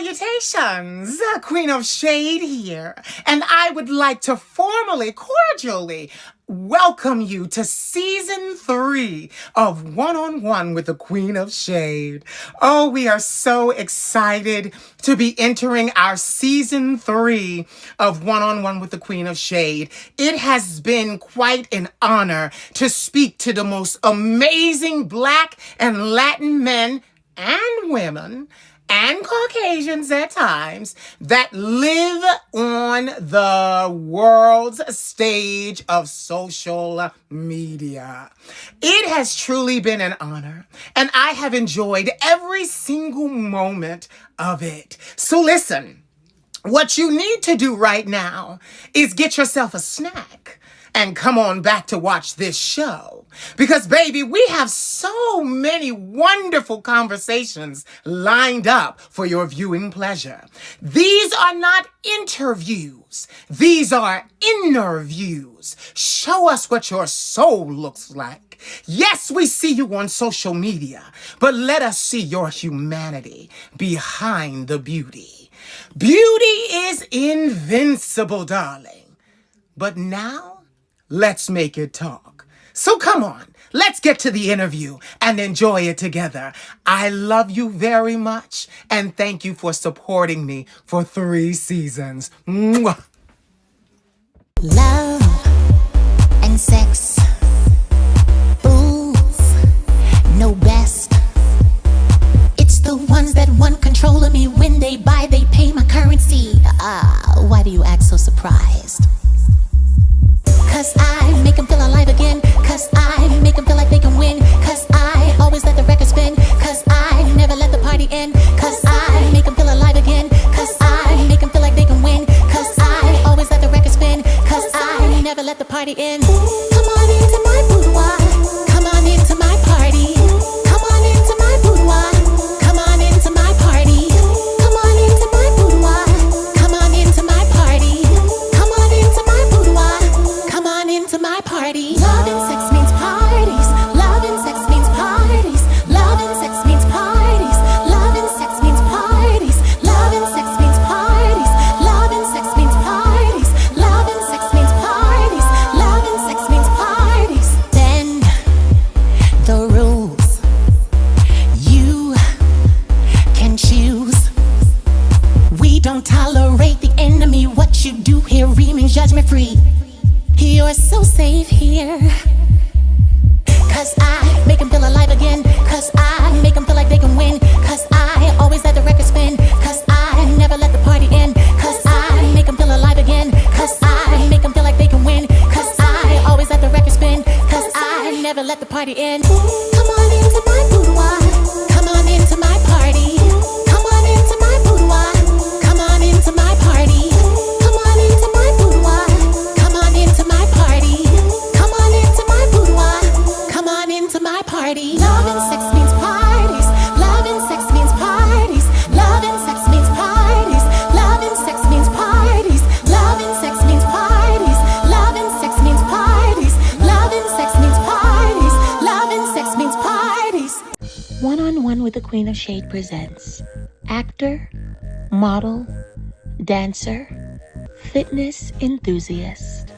Salutations, Queen of Shade here, and I would like to formally, cordially welcome you to Season 3 of One-on-One with the Queen of Shade. Oh, we are so excited to be entering our Season 3 of One-on-One with the Queen of Shade. It has been quite an honor to speak to the most amazing Black and Latin men and women and Caucasians at times that live on the world's stage of social media. It has truly been an honor, and I have enjoyed every single moment of it. So listen, what you need to do right now is get yourself a snack and come on back to watch this show. Because, baby, we have so many wonderful conversations lined up for your viewing pleasure. These are not interviews. These are interviews. Show us what your soul looks like. Yes, we see you on social media, but let us see your humanity behind the beauty. Beauty is invincible, darling. But now, let's make it talk. So come on, let's get to the interview and enjoy it together. I love you very much, and thank you for supporting me for 3 seasons. Mwah. Love and sex, fools know best. It's the ones that want control of me. When they buy, they pay my currency. Why do you act so surprised? Cause I make them feel alive again. Cause I make them feel like they can win. Cause I always let the record spin. Cause I never let the party end. Cause I make them feel alive again. Cause I make them feel like they can win. Cause I always let the record spin. Cause I never let the party end. Come on into my boudoir. Come on into my party. Come on into my boudoir. Come on into my party. Come on into my boudoir. Come on into my party. Come on into my boudoir. Come on into my party. Love and sex means parties. Love and sex means parties. Love and sex means parties. Love and sex means parties. Love and sex means parties. Love and sex means parties. Love and sex means parties. Love and sex means parties. Then the rules you can choose. We don't tolerate the enemy. What you do here remains judgment free. You're so safe here. Cause I make them feel alive again. Cause I make them feel like they can win. Cause I always let the record spin. Cause I never let the party end. Cause I make them feel alive again. Cause I make them feel like they can win. Cause I always let the record spin. Cause I never let the party end. Come on into my boudoir. Come on into my party. Come on into my boudoir. Come on into my party. Come on into my boudoir. Come on into my party. Come on into my boudoir. Come on into my party. Love and sex means parties. Love and sex means parties. Love and sex means parties. Love and sex means parties. Love and sex means parties. Love and sex means parties. Love and sex means parties. Love and sex means parties. One-on-One with the Queen of Shade presents actor, model, dancer, fitness enthusiast,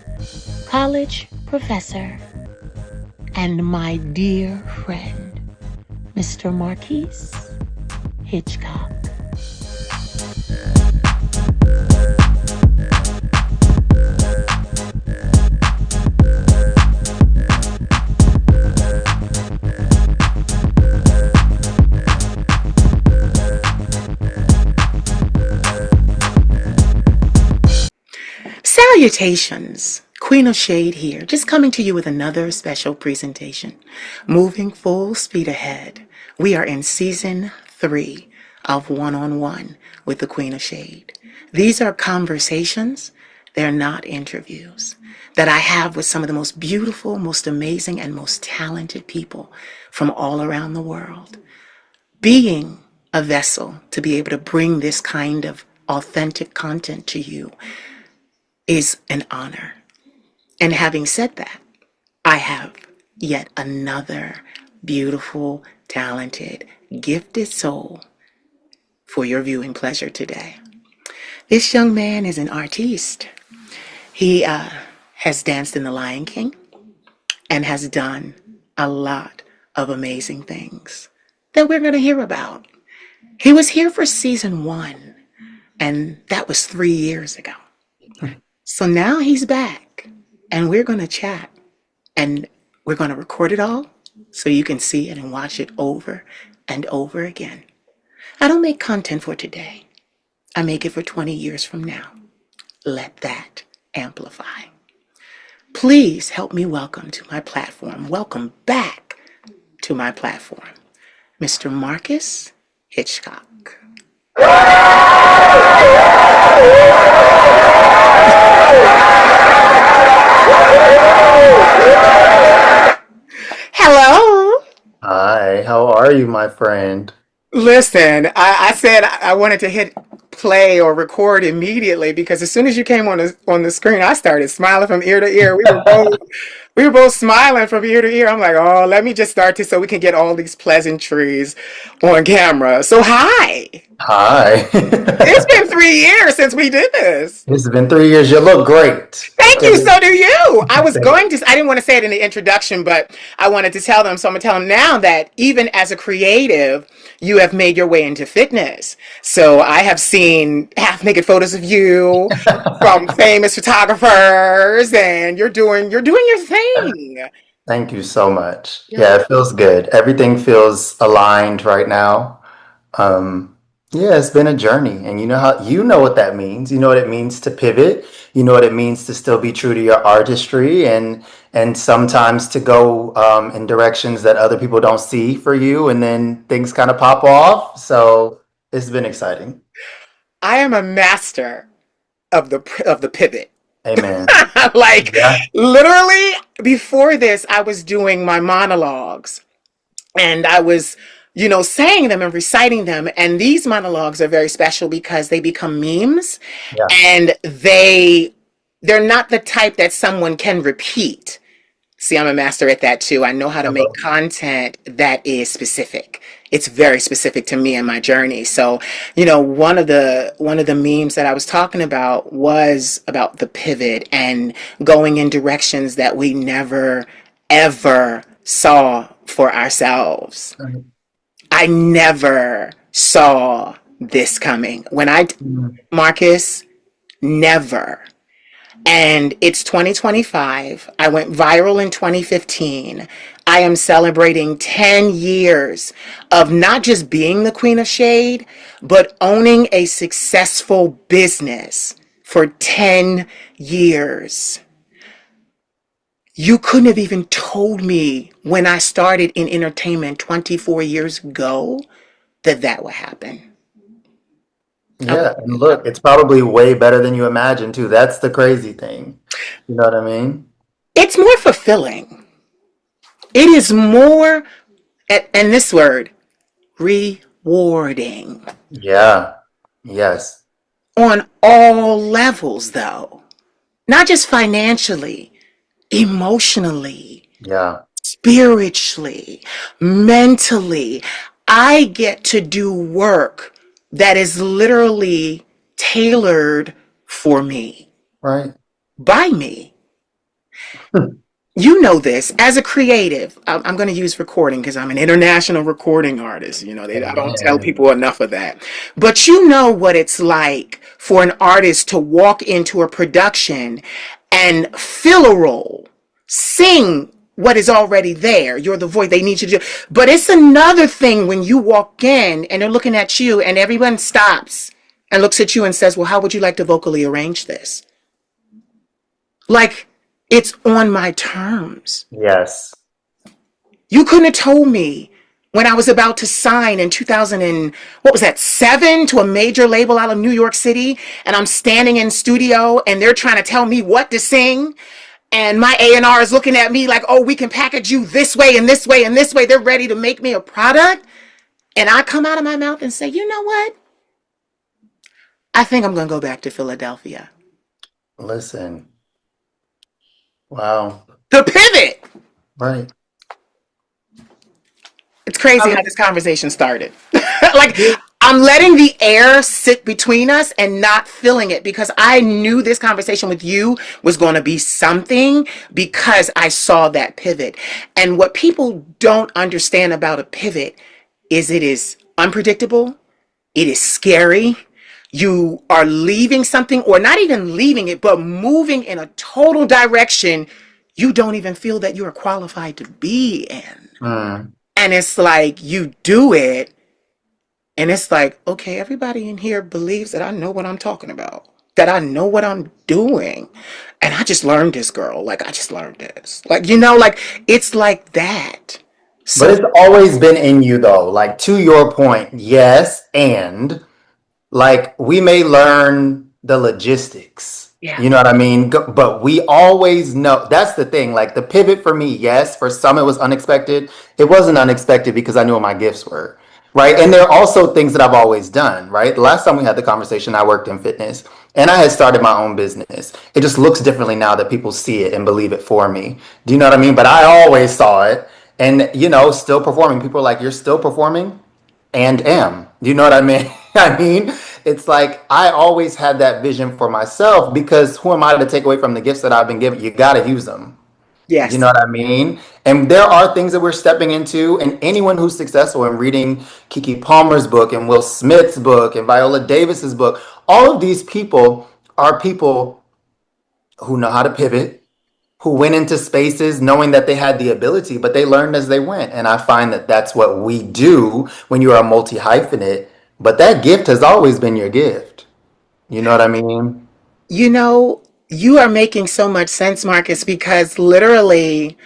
college professor, and my dear friend, Mr. Marquise Hitchcock. Salutations, Queen of Shade here, just coming to you with another special presentation. Moving full speed ahead, we are in Season 3 of One-on-One with the Queen of Shade. These are conversations, they're not interviews, that I have with some of the most beautiful, most amazing, and most talented people from all around the world. Being a vessel to be able to bring this kind of authentic content to you is an honor. And having said that, I have yet another beautiful, talented, gifted soul for your viewing pleasure today. This young man is an artiste. He has danced in The Lion King and has done a lot of amazing things that we're going to hear about. He was here for season one, and that was 3 years ago. So now he's back, and we're going to chat, and we're going to record it all so you can see it and watch it over and over again. I don't make content for today, I make it for 20 years from now. Let that amplify. Please help me welcome to my platform, welcome back to my platform, Mr. Marquise Hitchcock. Hello. Hi, how are you, my friend? Listen, I said I wanted to hit play or record immediately because as soon as you came on the screen, I started smiling from ear to ear. We were both smiling from ear to ear. I'm like, oh, let me just start this so we can get all these pleasantries on camera. So hi. Hi. It's been 3 years since we did this. It's been 3 years. You look great. Thank you. So do you. Thank- I didn't want to say it in the introduction, but I wanted to tell them. So I'm going to tell them now that even as a creative, you have made your way into fitness. So I have seen half naked photos of you from famous photographers, and you're doing your thing. Thank you so much. Yeah, it feels good. Everything feels aligned right now. Um, yeah, it's been a journey, and you know what that means. You know what it means to pivot. You know what it means to still be true to your artistry, and sometimes to go in directions that other people don't see for you, and then things kind of pop off. So it's been exciting. I am a master of the pivot. Amen. Like Yeah. literally before this, I was doing my monologues and I was, saying them and reciting them. And these monologues are very special because they become memes Yeah. and they're not the type that someone can repeat. See, I'm a master at that too. I know how to make content that is specific. It's very specific to me and my journey. So, one of the memes that I was talking about was about the pivot and going in directions that we never ever saw for ourselves. I never saw this coming. Marcus, never. And it's 2025. I went viral in 2015. I am celebrating 10 years of not just being the Queen of Shade, but owning a successful business for 10 years. You couldn't have even told me when I started in entertainment 24 years ago that that would happen. Yeah, and look, it's probably way better than you imagined too. That's the crazy thing. You know what I mean? It's more fulfilling. It is more, and this word, rewarding Yeah. Yes. on all levels, though. Not just financially, emotionally, Yeah. spiritually, mentally. I get to do work that is literally tailored for me, Right. by me. You know this as a creative. I'm going to use recording because I'm an international recording artist. I don't tell Amen. people enough of that. But you know what it's like for an artist to walk into a production and fill a role, sing what is already there. You're the voice they need you to do. But it's another thing when you walk in and they're looking at you and everyone stops and looks at you and says, well, how would you like to vocally arrange this? Like, it's on my terms. Yes. You couldn't have told me when I was about to sign in 2000 and what was that, 7 to a major label out of New York City, and I'm standing in studio and they're trying to tell me what to sing, and my A&R is looking at me like, oh, we can package you this way and this way and this way. They're ready to make me a product, and I come out of my mouth and say, you know what? I think I'm gonna go back to Philadelphia. Listen. Wow. The pivot. Right. It's crazy I how this conversation started. Like, mean, I'm letting the air sit between us and not feeling it because I knew this conversation with you was going to be something because I saw that pivot. And what people don't understand about a pivot is it is unpredictable, it is scary. You are leaving something, or not even leaving it, but moving in a total direction you don't even feel that you are qualified to be in. Mm. And it's like you do it, and it's like, okay, everybody in here believes that I know what I'm talking about, that I know what I'm doing. And I just learned this, girl. Like, I just learned this. Like, like it's like that. But So, it's always been in you though. Like to your point, yes, and like we may learn the logistics, yeah. you know what I mean, but we always know. That's the thing, like the pivot for me, yes, for some it was unexpected. It wasn't unexpected because I knew what my gifts were, right? And there are also things that I've always done, right? The last time we had the conversation, I worked in fitness and I had started my own business. It just looks differently now that people see it and believe it for me. Do you know what I mean? But I always saw it, and still performing. People are like, you're still performing and am. Do you know what I mean? I mean, it's like I always had that vision for myself because who am I to take away from the gifts that I've been given? You got to use them. You know Yes. what I mean? And there are things that we're stepping into, and anyone who's successful in reading Kiki Palmer's book and Will Smith's book and Viola Davis's book, all of these people are people who know how to pivot, who went into spaces knowing that they had the ability, but they learned as they went. And I find that that's what we do when you're a multi hyphenate. But that gift has always been your gift. You know what I mean? You know, you are making so much sense, Marcus, because literally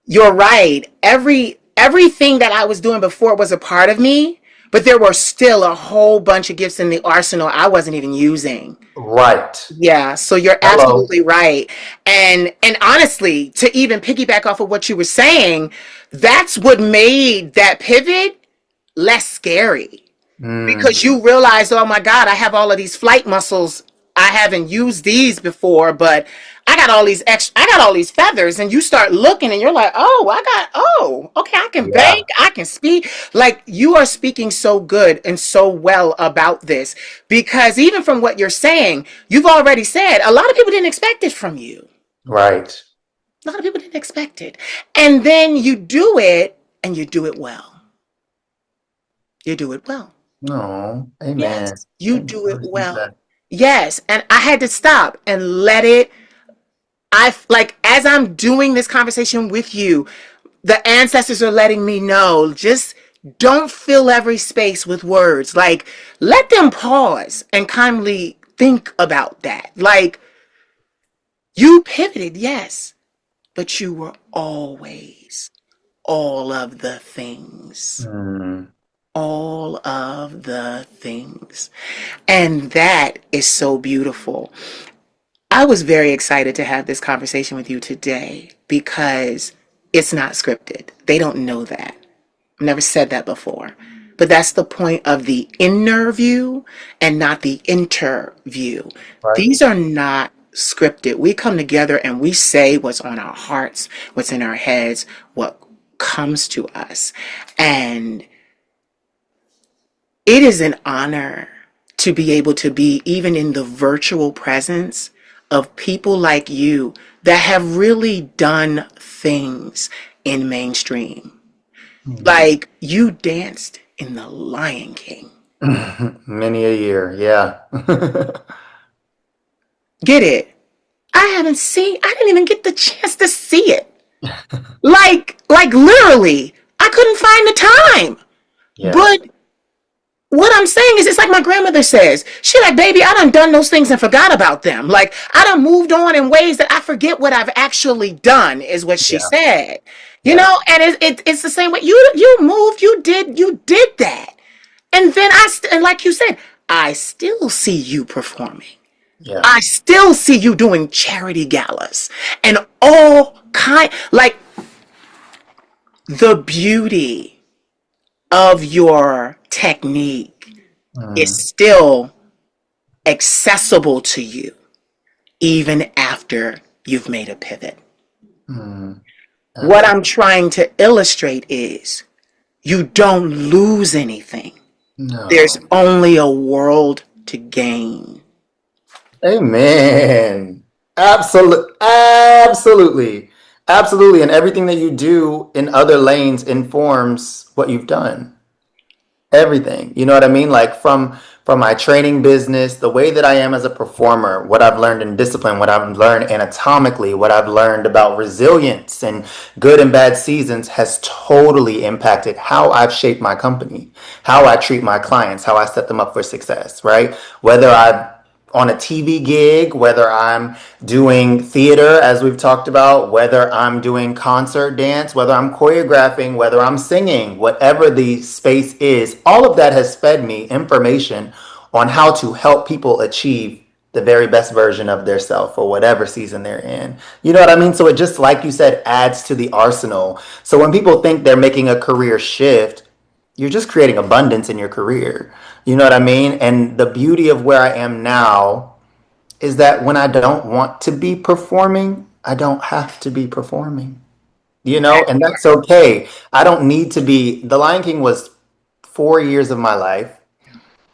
you're right. Everything that I was doing before was a part of me, but there were still a whole bunch of gifts in the arsenal I wasn't even using. Right. Yeah, so you're Hello. absolutely right. And honestly, to even piggyback off of what you were saying, that's what made that pivot less scary Mm, because you realize, oh my God, I have all of these flight muscles. I haven't used these before, but I got all these feathers, and you start looking and you're like, okay, I can yeah. bank, I can speak. Like you are speaking so good and so well about this because even from what you're saying, you've already said a lot of people didn't expect it from you. Right. A lot of people didn't expect it. And then you do it and you do it well. You do it well. No. Amen. Yes, you Thank you. do I it received well. that. Yes, and I had to stop and let it. Like as I'm doing this conversation with you, the ancestors are letting me know just don't fill every space with words. Like let them pause and kindly think about that. Like you pivoted, yes, but you were always all of the things. Mm, All of the things. And that is so beautiful. I was very excited to have this conversation with you today because it's not scripted. They don't know that. I've never said that before. But that's the point of the inner view and not the interview. right. These are not scripted. We come together and we say what's on our hearts, what's in our heads, what comes to us. And it is an honor to be able to be even in the virtual presence of people like you that have really done things in mainstream. Mm. Like you danced in The Lion King. Many a year. Yeah. Get it? I didn't even get the chance to see it. Like literally, I couldn't find the time. Yeah. But what I'm saying is, it's like my grandmother says. She like, baby, I done those things and forgot about them. Like I done moved on in ways that I forget what I've actually done. Is what she Yeah. said. Yeah. And it's the same way. You moved. You did that. And then and like you said, I still see you performing. Yeah. I still see you doing charity galas and all like the beauty of your technique is Mm, still accessible to you even after you've made a pivot. mm. What Absolutely. I'm trying to illustrate is you don't lose anything. There's No. only a world to gain. Amen. Absolutely. Absolutely. And everything that you do in other lanes informs what you've done. Everything. You know what I mean? Like from my training business, the way that I am as a performer, what I've learned in discipline, what I've learned anatomically, what I've learned about resilience and good and bad seasons has totally impacted how I've shaped my company, how I treat my clients, how I set them up for success, right? Whether I've on a TV gig, whether I'm doing theater, as we've talked about, whether I'm doing concert dance, whether I'm choreographing, whether I'm singing, whatever the space is, all of that has fed me information on how to help people achieve the very best version of their self or whatever season they're in. You know what I mean? So it just, like you said, adds to the arsenal. So when people think they're making a career shift, you're just creating abundance in your career. You know what I mean? And the beauty of where I am now is that when I don't want to be performing, I don't have to be performing. You know, and that's okay. I don't need to be. The Lion King was 4 years of my life,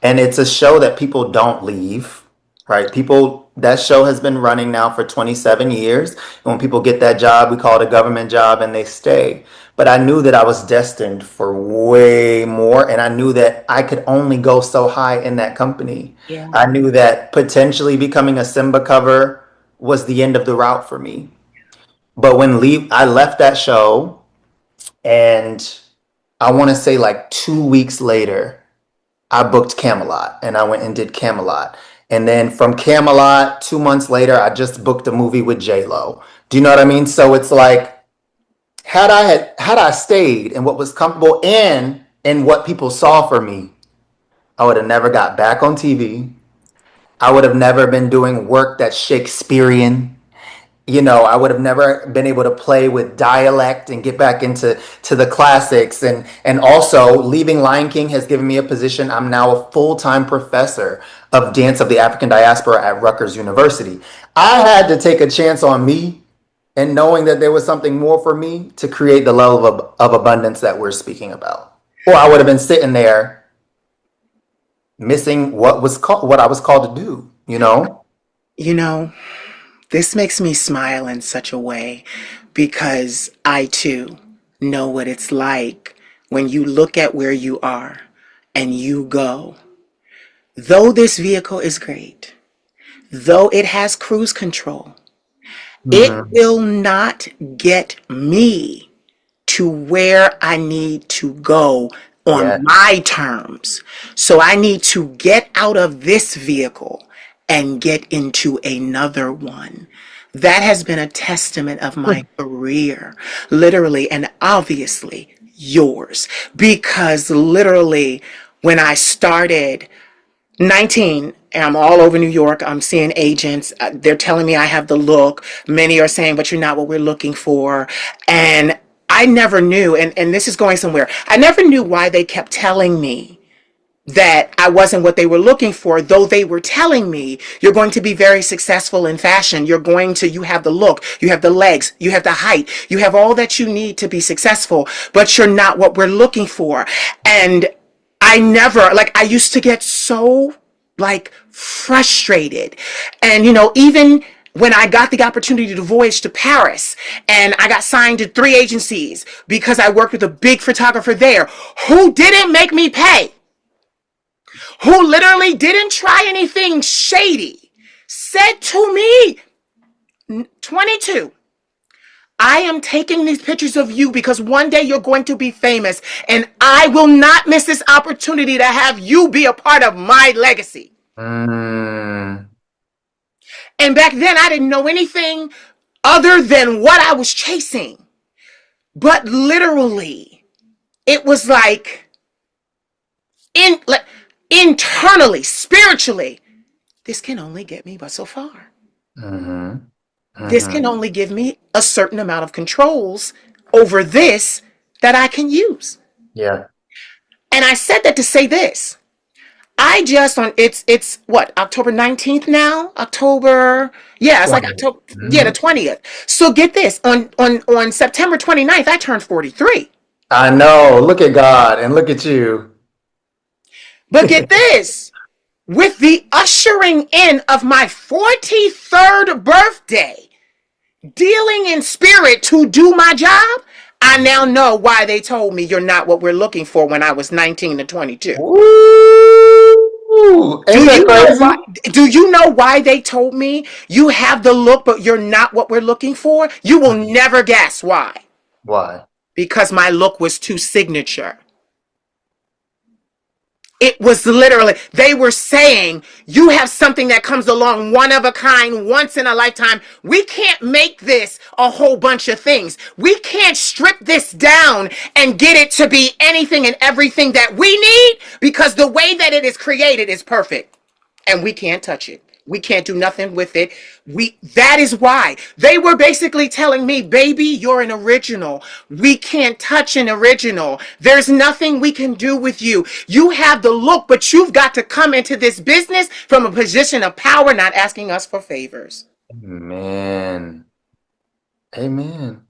and it's a show that people don't leave, right? People, that show has been running now for 27 years. And when people get that job, we call it a government job and they stay. But I knew that I was destined for way more. And I knew that I could only go so high in that company. Yeah. I knew that potentially becoming a Simba cover was the end of the route for me. But I left that show, and I want to say like 2 weeks later, I booked Camelot and I went and did Camelot. And then from Camelot, 2 months later, I just booked a movie with J Lo. Do you know what I mean? So it's like, had I stayed in what was comfortable and what people saw for me, I would have never got back on TV. I would have never been doing work that's Shakespearean. You know, I would have never been able to play with dialect and get back to the classics. And also leaving Lion King has given me a position. I'm now a full-time professor of dance of the African diaspora at Rutgers University. I had to take a chance on me and knowing that there was something more for me to create the level of abundance that we're speaking about. Or I would have been sitting there missing what I was called to do, you know? You know, this makes me smile in such a way because I too know what it's like when you look at where you are and you go, though this vehicle is great, though it has cruise control, it Hmm. will not get me to where I need to go on Yeah. my terms. So I need to get out of this vehicle and get into another one. That has been a testament of my career, literally and obviously yours, because literally when I started 19, and I'm all over New York. I'm seeing agents. They're telling me I have the look. Many are saying, but you're not what we're looking for. And I never knew, and this is going somewhere. I never knew why they kept telling me that I wasn't what they were looking for, though they were telling me you're going to be very successful in fashion. You have the look, you have the legs, you have the height, you have all that you need to be successful, but you're not what we're looking for. And I never, like, I used to get so, like, frustrated. And, even when I got the opportunity to voyage to Paris and I got signed to 3 agencies because I worked with a big photographer there who didn't make me pay, who literally didn't try anything shady, said to me, 22, I am taking these pictures of you because one day you're going to be famous and I will not miss this opportunity to have you be a part of my legacy. Mm. And back then I didn't know anything other than what I was chasing. But literally, it was like internally, spiritually, this can only get me but so far. Mhm. This can Mhm. only give me a certain amount of controls over this that I can use. Yeah. And I said that to say this. I just on it's what, October 19th now? October, yeah, it's like 20. October, yeah, the Mhm. 20th. So get this, on September 29th, I turned 43. I know. Look at God and look at you. But get this, with the ushering in of my 43rd birthday, dealing in spirit to do my job, I now know why they told me you're not what we're looking for when I was 19 to 22. Woo! Ain't that crazy? Do you know why they told me you have the look but you're not what we're looking for? You will never guess why. Why? Because my look was too signature. It was literally, they were saying, you have something that comes along one of a kind, once in a lifetime. We can't make this a whole bunch of things. We can't strip this down and get it to be anything and everything that we need, because the way that it is created is perfect and we can't touch it. We can't do nothing with it. That is why they were basically telling me, baby, you're an original. We can't touch an original. There's nothing we can do with you. You have the look, but you've got to come into this business from a position of power, not asking us for favors. Man. Amen.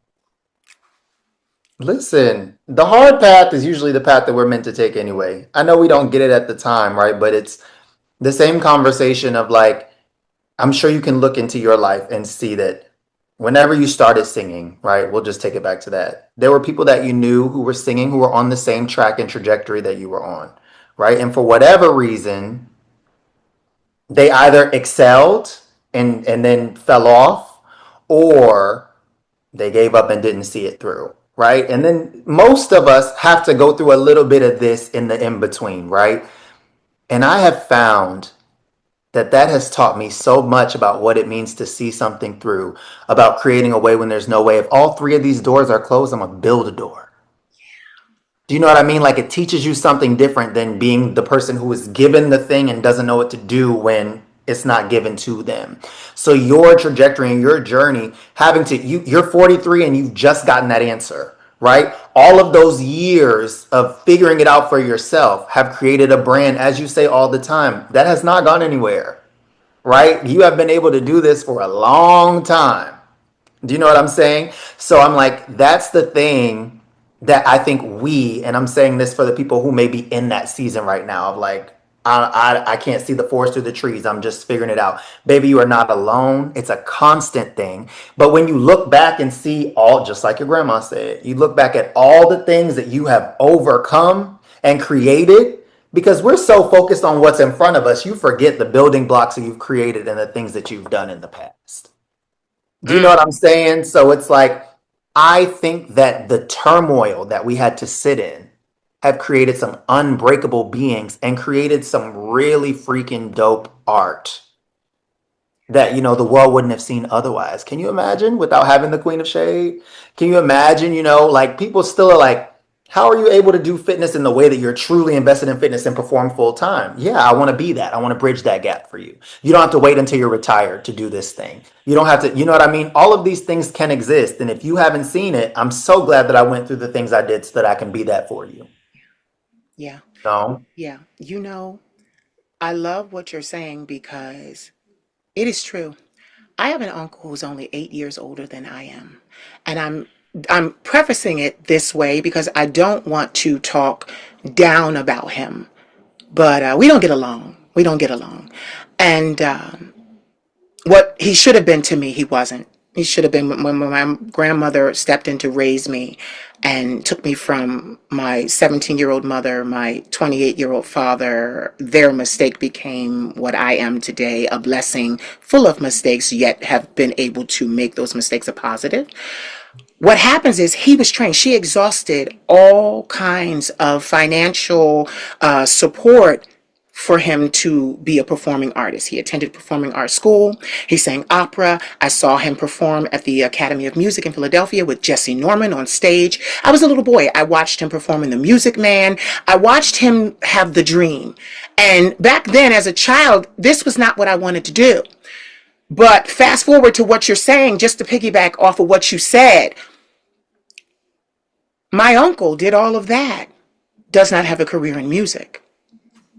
Listen, the hard path is usually the path that we're meant to take anyway. I know we don't get it at the time, right? But it's the same conversation of like, I'm sure you can look into your life and see that whenever you started singing, right? We'll just take it back to that. There were people that you knew who were singing who were on the same track and trajectory that you were on, right? And for whatever reason, they either excelled and then fell off, or they gave up and didn't see it through, right? And then most of us have to go through a little bit of this in the in between, right? And I have found that has taught me so much about what it means to see something through, about creating a way when there's no way. If all three of these doors are closed, I'm gonna build a door. Do you know what I mean? Like, it teaches you something different than being the person who is given the thing and doesn't know what to do when it's not given to them. So your trajectory and your journey, you're 43 and you've just gotten that answer, right? All of those years of figuring it out for yourself have created a brand, as you say all the time, that has not gone anywhere, right? You have been able to do this for a long time. Do you know what I'm saying? So I'm like, that's the thing that I think and I'm saying this for the people who may be in that season right now of like, I can't see the forest through the trees. I'm just figuring it out. Baby, you are not alone. It's a constant thing. But when you look back and see all, just like your grandma said, you look back at all the things that you have overcome and created, because we're so focused on what's in front of us, you forget the building blocks that you've created and the things that you've done in the past. Do you know what I'm saying? So it's like, I think that the turmoil that we had to sit in have created some unbreakable beings and created some really freaking dope art that, the world wouldn't have seen otherwise. Can you imagine without having the Queen of Shade? Can you imagine, like people still are like, how are you able to do fitness in the way that you're truly invested in fitness and perform full time? Yeah, I want to be that. I want to bridge that gap for you. You don't have to wait until you're retired to do this thing. You don't have to, you know what I mean? All of these things can exist. And if you haven't seen it, I'm so glad that I went through the things I did so that I can be that for you. Yeah. No? Yeah. I love what you're saying because it is true. I have an uncle who's only 8 years older than I am. And I'm prefacing it this way because I don't want to talk down about him. But we don't get along. We don't get along. And what he should have been to me, he wasn't. He should have been when my grandmother stepped in to raise me and took me from my 17-year-old mother, my 28-year-old father. Their mistake became what I am today, a blessing full of mistakes, yet have been able to make those mistakes a positive. What happens is he was trained. She exhausted all kinds of financial support for him to be a performing artist. He attended performing arts school. He sang opera. I saw him perform at the Academy of Music in Philadelphia with Jesse Norman on stage. I was a little boy. I watched him perform in The Music Man. I watched him have the dream. And back then, as a child, this was not what I wanted to do. But fast forward to what you're saying, just to piggyback off of what you said, my uncle did all of that, does not have a career in music.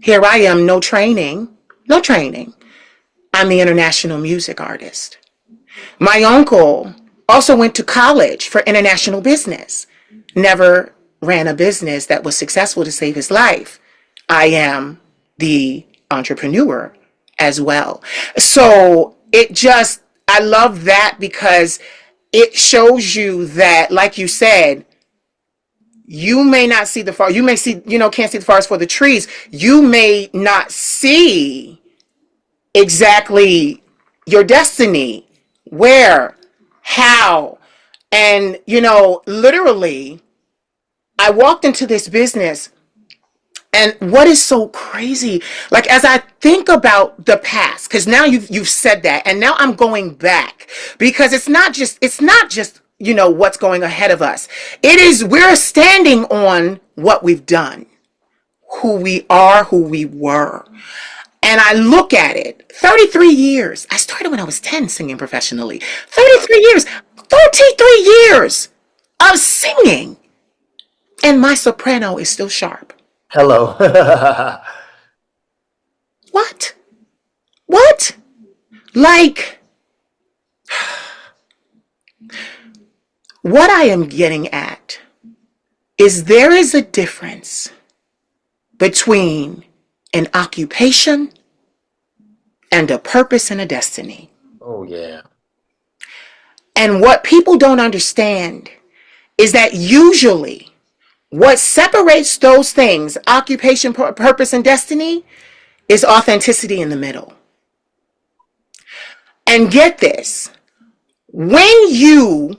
Here I am, no training. I'm the international music artist. My uncle also went to college for international business, never ran a business that was successful to save his life. I am the entrepreneur as well. So I love that because it shows you that, like you said, you may not see the far, you may see, can't see the forest for the trees. You may not see exactly your destiny, where, how, and, literally, I walked into this business. And what is so crazy, like as I think about the past, because now you've said that, and now I'm going back because it's not just what's going ahead of us. It is we're standing on what we've done, who we are, who we were. And I look at it, 33 years. I started when I was 10 singing professionally. 33 years, 33 years of singing. And my soprano is still sharp. Hello. What? What? Like, what I am getting at is there is a difference between an occupation and a purpose and a destiny. Oh, yeah. And what people don't understand is that usually what separates those things, occupation, purpose, and destiny, is authenticity in the middle. And get this, when you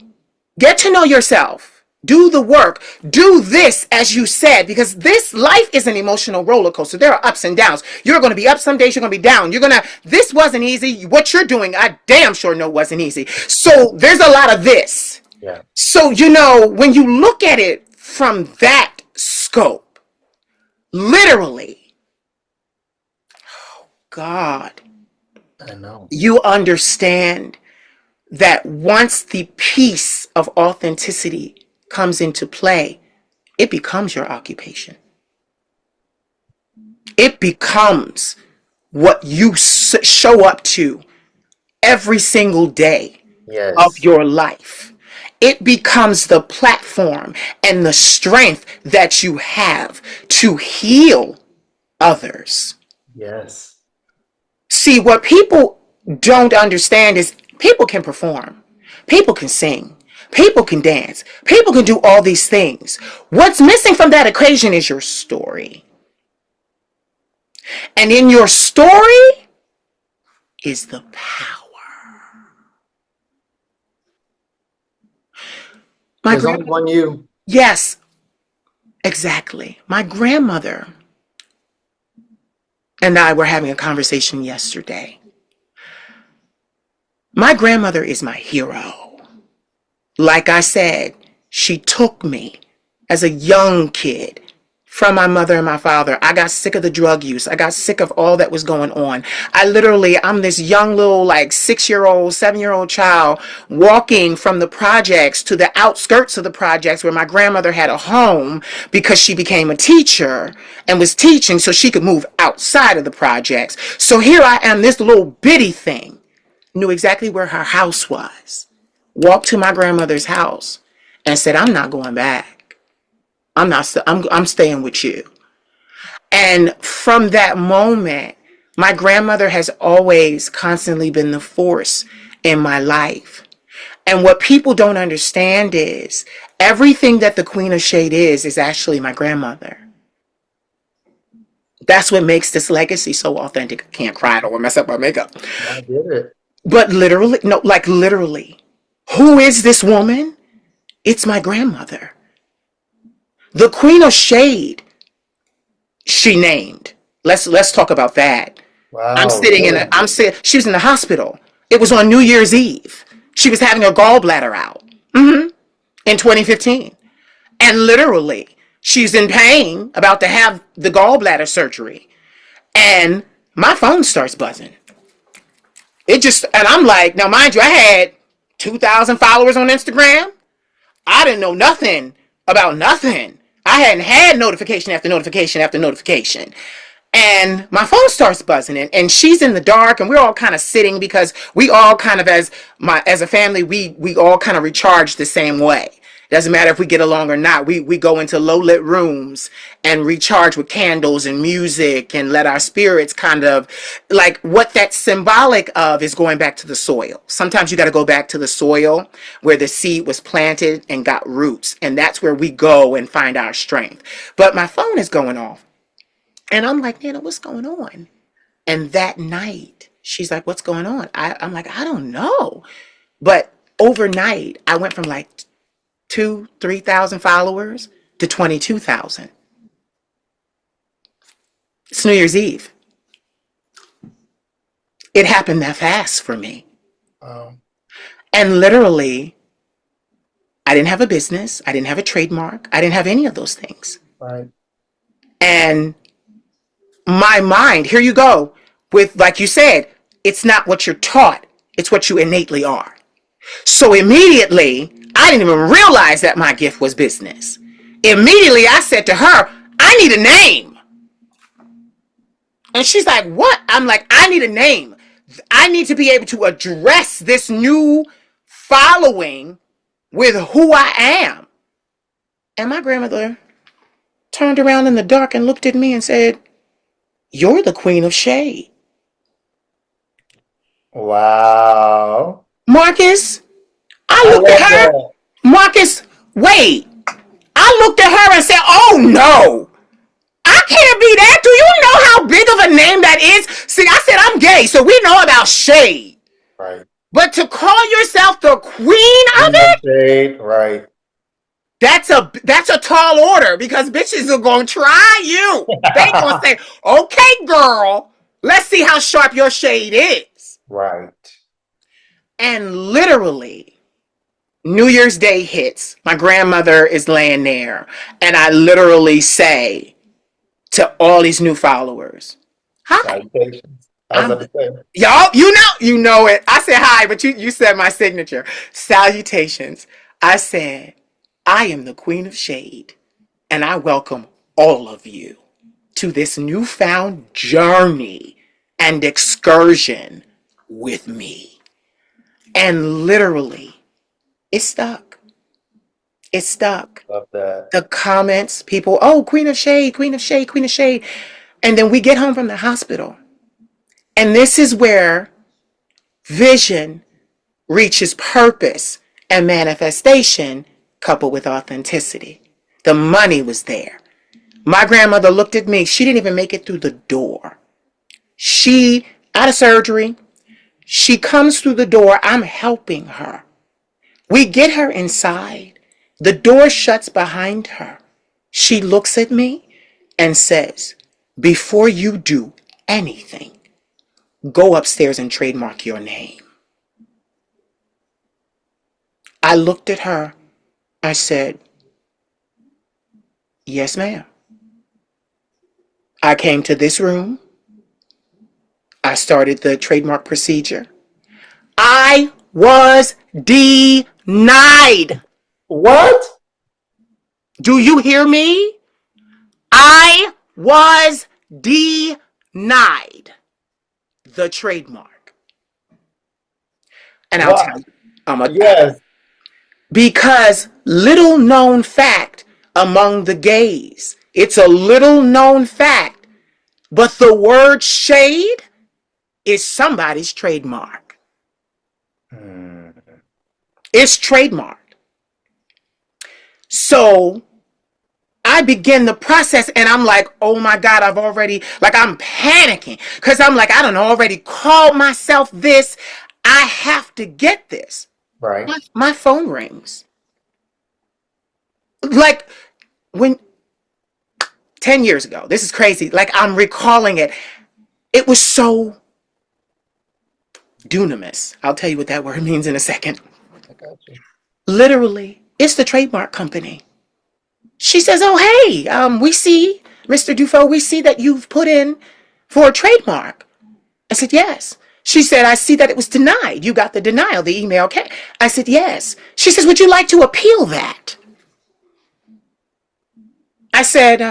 get to know yourself, do the work, do this as you said, because this life is an emotional roller coaster. There are ups and downs. You're going to be up some days, you're going to be down. This wasn't easy. What you're doing, I damn sure know wasn't easy. So there's a lot of this. Yeah. So, when you look at it from that scope, literally, God, I know. you understand that once the piece of authenticity comes into play, it becomes your occupation. It becomes what you show up to every single day of Yes. your life. It becomes the platform and the strength that you have to heal others. Yes. See, what people don't understand is people can perform, people can sing, people can dance, people can do all these things. What's missing from that equation is your story. And in your story is the power. There's only one you. Yes, exactly. My grandmother and I were having a conversation yesterday. My grandmother is my hero. Like I said, she took me as a young kid from my mother and my father. I got sick of the drug use. I got sick of all that was going on. I'm this young little 6-year-old, 7-year-old child walking from the projects to the outskirts of the projects where my grandmother had a home because she became a teacher and was teaching so she could move outside of the projects. So here I am, this little bitty thing, knew exactly where her house was. Walked to my grandmother's house and said, I'm not going back. I'm staying with you. And from that moment, my grandmother has always constantly been the force in my life. And what people don't understand is everything that the Queen of Shade is actually my grandmother. That's what makes this legacy so authentic. I can't cry, I don't want to mess up my makeup. I get it. But literally, no, literally, who is this woman? It's my grandmother. The Queen of Shade, she named. Let's talk about that. Wow. She was in the hospital. It was on New Year's Eve. She was having her gallbladder out. In 2015. And literally, she's in pain, about to have the gallbladder surgery. And my phone starts buzzing. And I'm like, now mind you, I had 2,000 followers on Instagram. I didn't know nothing about nothing. I hadn't had notification after notification after notification. And my phone starts buzzing, and she's in the dark, and we're all kind of sitting because we all kind of, as a family, we all kind of recharge the same way. Doesn't matter if we get along or not. We go into low lit rooms and recharge with candles and music and let our spirits kind of, like, what that's symbolic of is going back to the soil. Sometimes you got to go back to the soil where the seed was planted and got roots. And that's where we go and find our strength. But my phone is going off. And I'm like, Nana, what's going on? And that night, she's like, what's going on? I'm like, I don't know. But overnight, I went from like 3,000 followers to 22,000. It's New Year's Eve. It happened that fast for me. And literally, I didn't have a business. I didn't have a trademark. I didn't have any of those things. Right. And my mind, here you go, with, like you said, it's not what you're taught. It's what you innately are. So immediately, I didn't even realize that my gift was business. Immediately, I said to her, I need a name. And she's like, what? I'm like, I need a name. I need to be able to address this new following with who I am. And my grandmother turned around in the dark and looked at me and said, you're the Queen of Shade. Wow. Marcus, I looked at her. That. Marcus, wait. I looked at her and said, oh no, I can't be that. Do you know how big of a name that is? See, I said I'm gay, so we know about shade. Right. But to call yourself the queen of it, Shade. Right. that's a tall order, because bitches are gonna try you. They gonna say, okay, girl, let's see how sharp your shade is. Right. And literally, New Year's Day hits. My grandmother is laying there, and I literally say to all these new followers, hi. Salutations. I was about to say. Y'all, you know it. I said hi, but you said my signature. Salutations. I said, I am the Queen of Shade, and I welcome all of you to this newfound journey and excursion with me. And literally, it stuck. It stuck. Love that. The comments, people, oh, Queen of Shade, Queen of Shade, Queen of Shade. And then we get home from the hospital. And this is where vision reaches purpose and manifestation coupled with authenticity. The money was there. My grandmother looked at me. She didn't even make it through the door. She, out of surgery, she comes through the door. I'm helping her. We get her inside. The door shuts behind her. She looks at me and says, before you do anything, go upstairs and trademark your name. I looked at her. I said, yes, ma'am. I came to this room. I started the trademark procedure. I was denied. What? Do you hear me? I was denied the trademark. And I'll What? tell you. Yes. Because little known fact among the gays, it's a little known fact, but the word shade is somebody's trademark. It's trademarked. So I begin the process and I'm like, oh my God, I'm panicking because I'm like, I done already called myself this. I have to get this. Right. My phone rings. Like when 10 years ago, this is crazy. Like I'm recalling it. It was so dunamis. I'll tell you what that word means in a second. I got you. Literally, it's the trademark company. She says, oh, hey, we see, Mr. Dufo, we see that you've put in for a trademark. I said, yes. She said, I see that it was denied. You got the denial, the email. Okay. I said, yes. She says, would you like to appeal that? I said,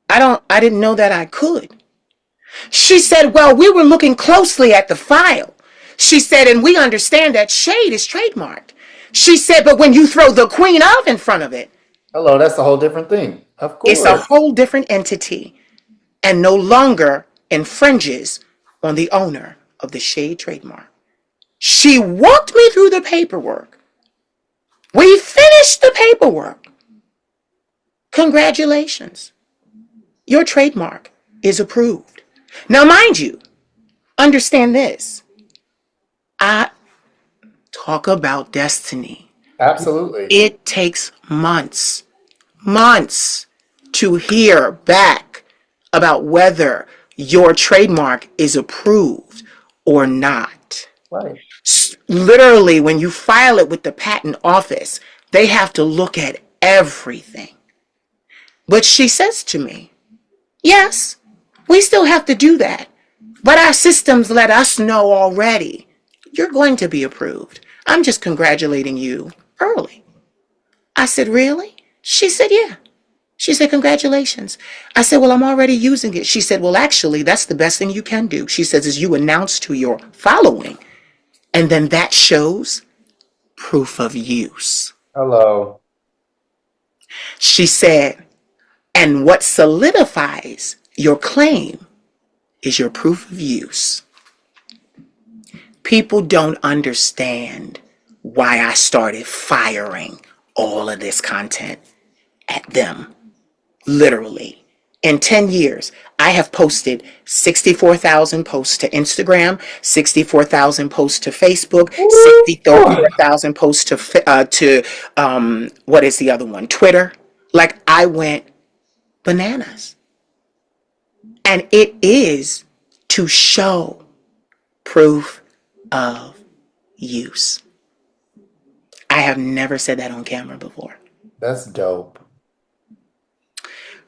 I didn't know that I could. She said, well, we were looking closely at the file. She said, and we understand that shade is trademarked. She said, but when you throw the queen of in front of it, Hello, that's a whole different thing. Of it's a course. whole different entity and no longer infringes on the owner of the Shade trademark. She walked me through the paperwork. We finished the paperwork. Congratulations. Your trademark is approved. Now, mind you, understand this. I talk about destiny. Absolutely. It takes months to hear back about whether your trademark is approved or not. Right. Literally, when you file it with the patent office, they have to look at everything. But she says to me, yes, we still have to do that. But our systems let us know already. You're going to be approved. I'm just congratulating you early. I said, really? She said, yeah. She said, congratulations. I said, well, I'm already using it. She said, well, actually, that's the best thing you can do. She says, is you announce to your following, and then that shows proof of use. Hello. She said, and what solidifies your claim is your proof of use. People don't understand why I started firing all of this content at them. Literally. In 10 years, I have posted 64,000 posts to Instagram, 64,000 posts to Facebook, Ooh. 64,000 posts to what is the other one? Twitter. Like I went bananas. And it is to show proof of use. I have never said that on camera before. That's dope.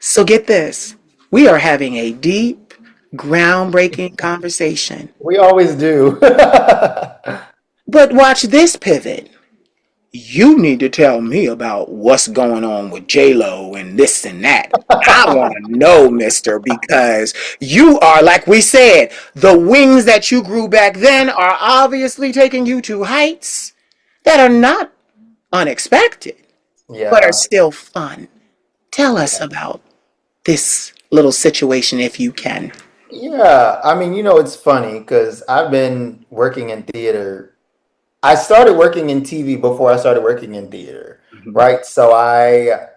So get this. We are having a deep, groundbreaking conversation. We always do. But watch this pivot. You need to tell me about what's going on with J-Lo and this and that. I want to know, mister, because you are, like we said, the wings that you grew back then are obviously taking you to heights that are not unexpected, but are Yeah. still fun. Tell us about this little situation if you can. Yeah. I mean, it's funny because I've been working in theater. I started working in TV before I started working in theater, Mhm. right? So I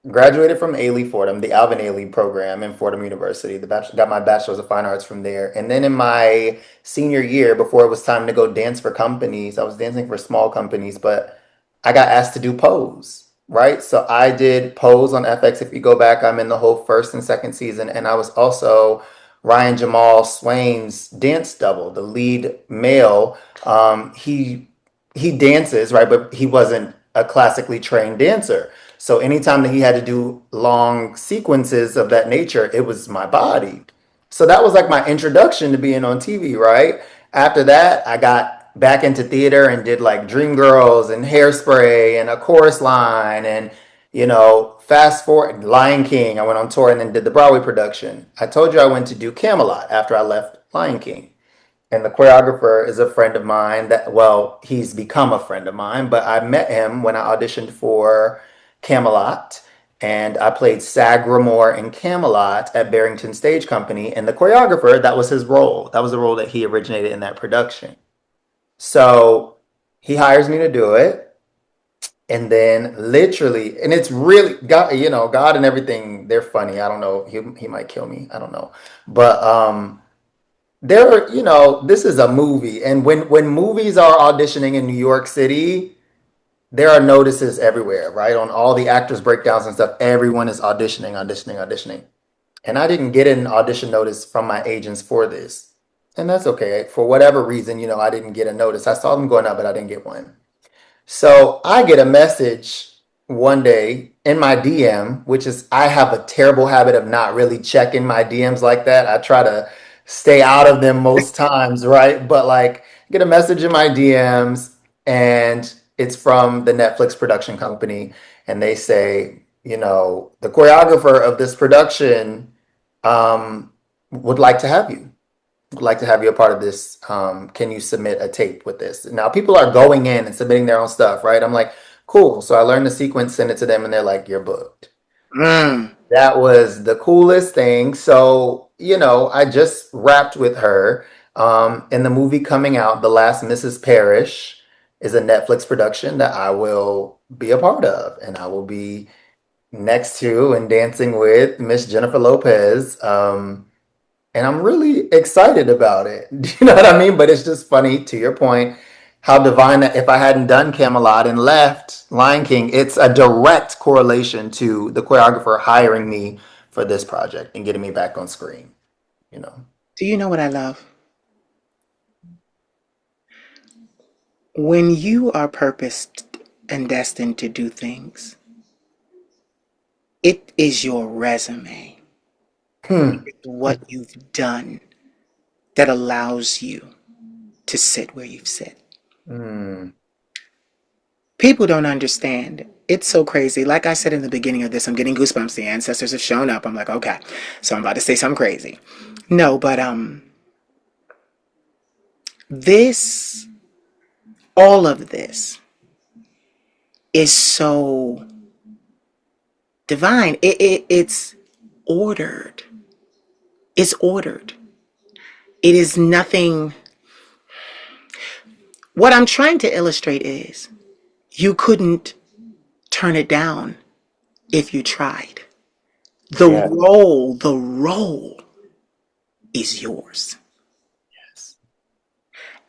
graduated from Ailey Fordham, the Alvin Ailey program in Fordham University. Got my bachelor's of fine arts from there. And then in my senior year, before it was time to go dance for companies, I was dancing for small companies, but I got asked to do Pose, right? So I did Pose on FX. If you go back, I'm in the whole first and second season. And I was also Ryan Jamal Swain's dance double, the lead male. He dances, right? But he wasn't a classically trained dancer. So anytime that he had to do long sequences of that nature, it was my body. So that was like my introduction to being on TV, right? After that, I got back into theater and did like Dreamgirls and Hairspray and A Chorus Line and fast forward Lion King. I went on tour and then did the Broadway production. I told you I went to do Camelot after I left Lion King. And the choreographer is a friend of mine well, he's become a friend of mine, but I met him when I auditioned for Camelot. And I played Sagramore in Camelot at Barrington Stage Company. And the choreographer, that was his role. That was the role that he originated in that production. So he hires me to do it. And then literally, and it's really God, God and everything, they're funny. I don't know. He might kill me. I don't know. But this is a movie, and when movies are auditioning in New York City, there are notices everywhere, right? On all the actors breakdowns and stuff, everyone is auditioning. And I didn't get an audition notice from my agents for this. And that's okay. For whatever reason, I didn't get a notice. I saw them going out, but I didn't get one. So I get a message one day in my DM, which is I have a terrible habit of not really checking my DMs like that. I try to stay out of them most times, right? But like get a message in my DMs and it's from the Netflix production company and they say, the choreographer of this production would like to have you. would like to have you a part of this. Can you submit a tape with this? Now people are going in and submitting their own stuff, right? I'm like, cool. So I learned the sequence, send it to them, and they're like, you're booked. Mm. That was the coolest thing. So, I just wrapped with her. And the movie coming out, The Last Mrs. Parrish, is a Netflix production that I will be a part of. And I will be next to and dancing with Miss Jennifer Lopez. And I'm really excited about it. Do you know what I mean? But it's just funny, to your point, how divine that if I hadn't done Camelot and left Lion King, it's a direct correlation to the choreographer hiring me for this project and getting me back on screen, you know. Do you know what I love? When you are purposed and destined to do things, it is your resume. Hmm. It's what you've done that allows you to sit where you've sit. Hmm. People don't understand. It's so crazy. Like I said in the beginning of this, I'm getting goosebumps. The ancestors have shown up. I'm like, okay, so I'm about to say something crazy. No, but this, all of this is so divine. It's ordered. It's ordered. It is nothing. What I'm trying to illustrate is you couldn't turn it down if you tried. Yeah. The role is yours.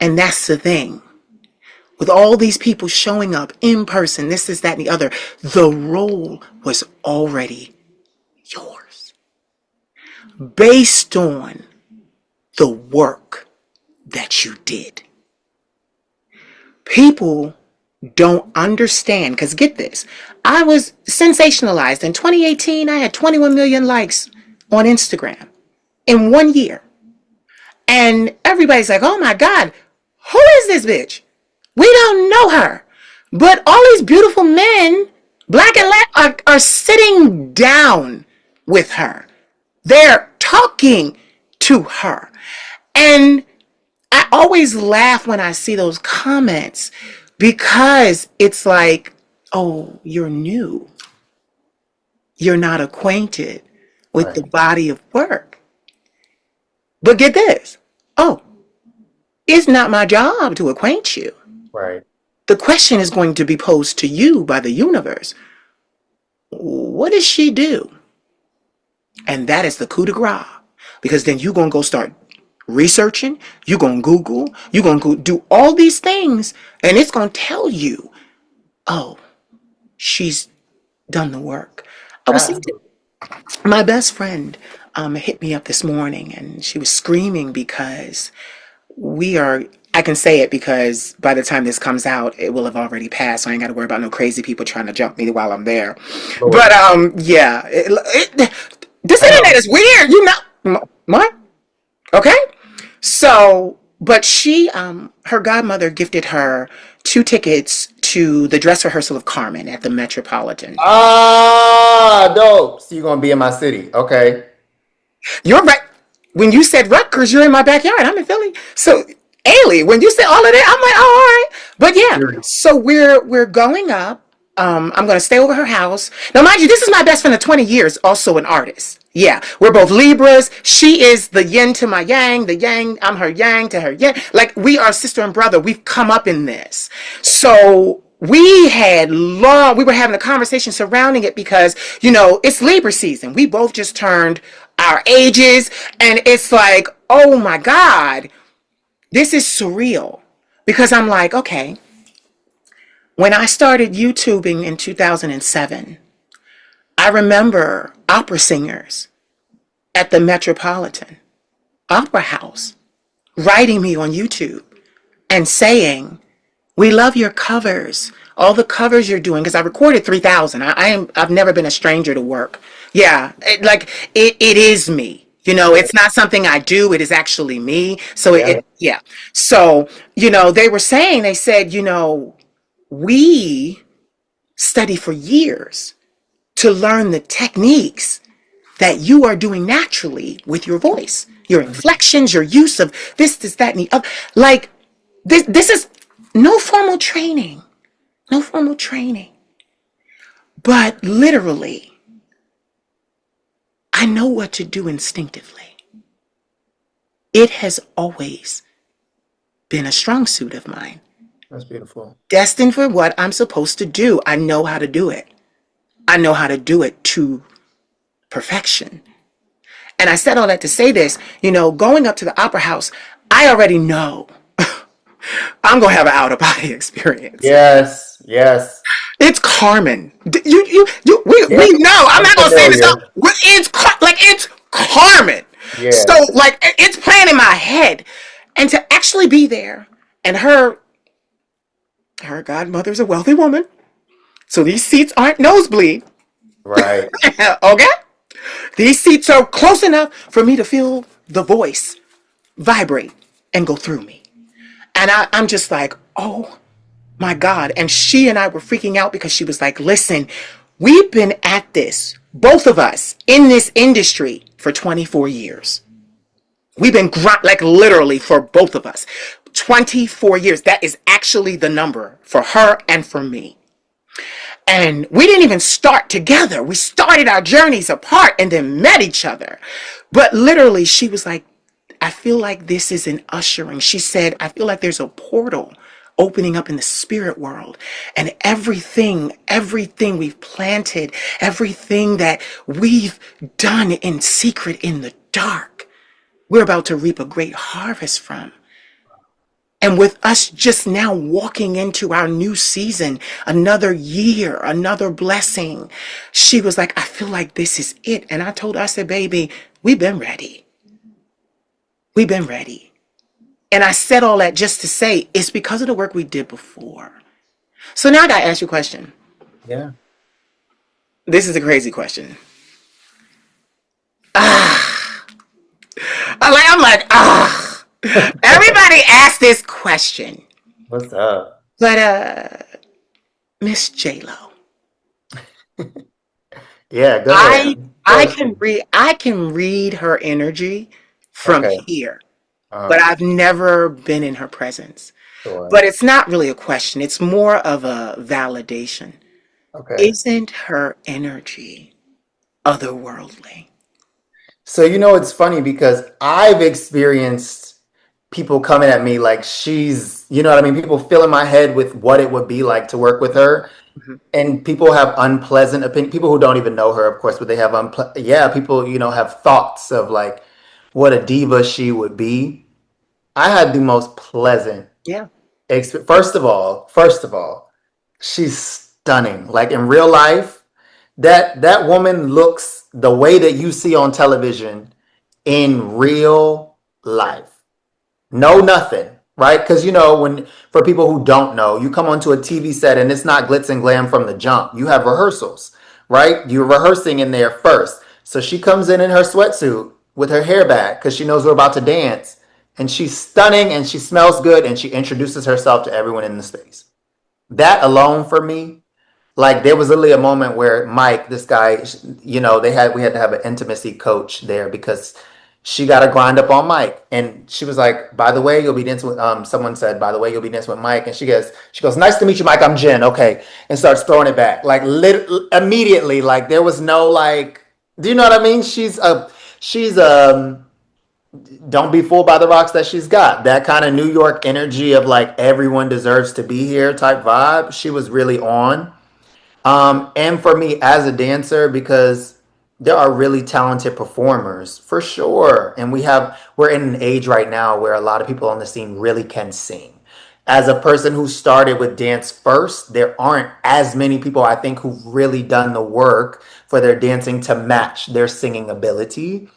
And that's the thing. With all these people showing up in person, this, that, and the other, the role was already yours. Based on the work that you did. People don't understand, because get this, I was sensationalized. In 2018, I had 21 million likes on Instagram in 1 year. And everybody's like, oh my God, who is this bitch? We don't know her. But all these beautiful men, black and Latin, are sitting down with her. They're talking to her. And I always laugh when I see those comments because it's like, oh, you're new. You're not acquainted with Right. the body of work. But get this. Oh, it's not my job to acquaint you. Right. The question is going to be posed to you by the universe. What does she do? And that is the coup de grace. Because then you're going to go start researching, you're going to Google, you're going to do all these things, and it's going to tell you, oh, she's done the work. I was thinking, Absolutely. my best friend hit me up this morning, and she was screaming because we are, I can say it because by the time this comes out, it will have already passed. So I ain't got to worry about no crazy people trying to jump me while I'm there. Lord. But yeah, this I internet know. is weird. You know what? Okay. So, but she, her godmother gifted her 2 tickets to the dress rehearsal of Carmen at the Metropolitan. Ah, dope. So you're gonna be in my city. Okay. You're right. When you said Rutgers, you're in my backyard. I'm in Philly. So, Ailey, when you said all of that, I'm like, oh, all right. But yeah, Period. so we're going up. I'm gonna stay over her house. Now, mind you, this is my best friend of 20 years, also an artist. Yeah, we're both Libras. She is the yin to my yang, the yang, I'm her yang to her yin. Like, we are sister and brother. We've come up in this. So we were having a conversation surrounding it because, it's Libra season. We both just turned our ages, and it's like, oh my God, this is surreal. Because I'm like, okay, when I started YouTubing in 2007, I remember opera singers at the Metropolitan Opera House writing me on YouTube and saying, we love your covers, all the covers you're doing, because I recorded 3,000. I've never been a stranger to work. Yeah, it is me. It's not something I do. It is actually me. So Yeah. yeah. So, they said, we study for years to learn the techniques that you are doing naturally with your voice. Your inflections, your use of this, that, and the other. Like, this is no formal training. No formal training. But literally, I know what to do instinctively. It has always been a strong suit of mine. That's beautiful. Destined for what I'm supposed to do. I know how to do it. I know how to do it to perfection. And I said all that to say this, going up to the opera house, I already know I'm going to have an out of body experience. Yes, yes. It's Carmen. We Yeah, know. I'm I'm not going to say this familiar. stuff. It's Carmen. So, Yeah, it's playing in my head. And to actually be there, and her godmother's a wealthy woman. So these seats aren't nosebleed. right. Okay? These seats are close enough for me to feel the voice vibrate and go through me. And I'm just like, oh my God. And she and I were freaking out because she was like, listen, we've been at this, both of us, in this industry for 24 years. We've been like literally for both of us. 24 years. That is actually the number for her and for me. And we didn't even start together. We started our journeys apart and then met each other. But literally, she was like, I feel like this is an ushering. She said, I feel like there's a portal opening up in the spirit world. And everything we've planted, everything that we've done in secret in the dark, we're about to reap a great harvest from. And with us just now walking into our new season, another year, another blessing, she was like, I feel like this is it. And I told her, I said, baby, we've been ready. We've been ready. And I said all that just to say it's because of the work we did before. So now I got to ask you a question. Yeah. This is a crazy question. I'm like, everybody asks this question. What's up? But, Miss J-Lo. Yeah, go I ahead. I Go. can read her energy from Okay. here, but Uh, I've never been in her presence. sure. But it's not really a question. It's more of a validation. Okay. Isn't her energy otherworldly? So it's funny because I've experienced people coming at me like she's, you know what I mean? People filling my head with what it would be like to work with her. Mhm. And people have unpleasant opinion. People who don't even know her, of course, but they have yeah, people, have thoughts of like what a diva she would be. I had the most pleasant Yeah. First of all, she's stunning. Like in real life, that woman looks the way that you see on television in real life. No, nothing, right? Because when for people who don't know, you come onto a TV set and it's not glitz and glam from the jump. You have rehearsals, right? You're rehearsing in there first. So she comes in her sweatsuit with her hair back because she knows we're about to dance, and she's stunning and she smells good and she introduces herself to everyone in the space. That alone for me, like there was literally a moment where Mike, this guy, we had to have an intimacy coach there because she got to grind up on Mike, and she was like, "By the way, you'll be dancing with." Someone said, "By the way, you'll be dancing with Mike," and she goes, "Nice to meet you, Mike. I'm Jen." Okay, and starts throwing it back like immediately. Like there was no like, do you know what I mean? She's don't be fooled by the rocks that she's got. That kind of New York energy of like everyone deserves to be here type vibe. She was really on. And for me as a dancer, because there are really talented performers for sure. And we're in an age right now where a lot of people on the scene really can sing. As a person who started with dance first, there aren't as many people I think who've really done the work for their dancing to match their singing ability.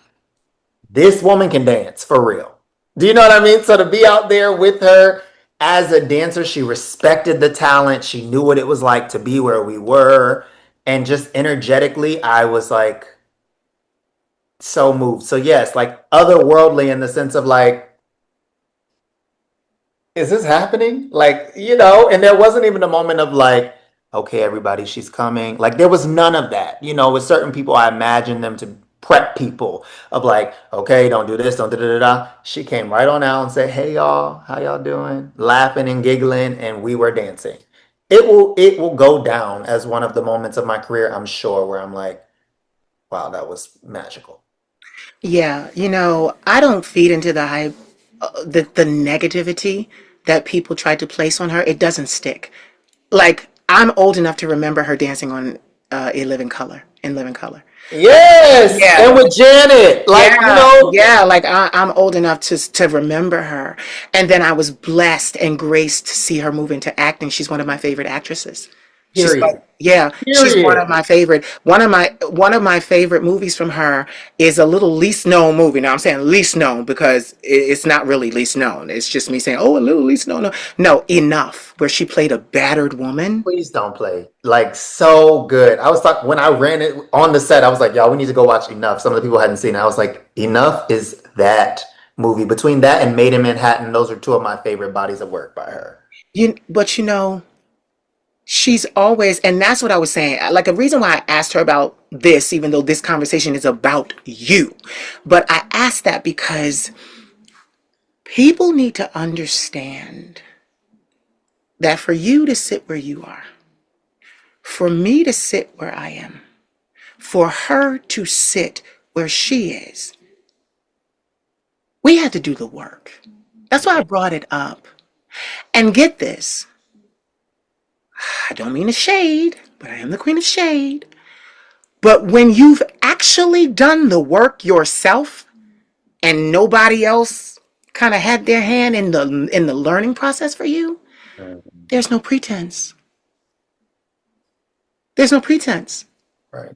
This woman can dance for real. Do you know what I mean? So to be out there with her as a dancer, she respected the talent. She knew what it was like to be where we were. And just energetically, I was like so moved. So, yes, like otherworldly in the sense of like, is this happening? Like, and there wasn't even a moment of like, okay, everybody, she's coming. Like, there was none of that. With certain people, I imagined them to prep people of like, okay, don't do this, don't da da da da. She came right on out and said, "Hey y'all, how y'all doing?" Laughing and giggling, and we were dancing. It will go down as one of the moments of my career, I'm sure, where I'm like, wow, that was magical. Yeah, I don't feed into the hype, the negativity that people try to place on her. It doesn't stick. Like, I'm old enough to remember her dancing on In Living Color. In Living Color. Yes, Yeah, and with Janet, like yeah, yeah. Like, I'm old enough to remember her, and then I was blessed and graced to see her move into acting. She's one of my favorite actresses. She's like, period, yeah, she's one of period. my favorite. One of my favorite movies from her is a little least known movie. Now I'm saying least known because it's not really least known. It's just me saying, oh, a little least known. No, no, Enough, where she played a battered woman. Please don't play. Like so good. I was talking when I ran it on the set. I was like, y'all, we need to go watch Enough. Some of the people hadn't seen it. I was like, Enough is that movie. Between that and Made in Manhattan, those are two of my favorite bodies of work by her. But she's always, and that's what I was saying. Like, a reason why I asked her about this, even though this conversation is about you, but I asked that because people need to understand that for you to sit where you are, for me to sit where I am, for her to sit where she is, we had to do the work. That's why I brought it up. And get this, I don't mean to shade, but I am the queen of shade. But when you've actually done the work yourself and nobody else kind of had their hand in the learning process for you, Mhm. there's no pretense. There's no pretense Right,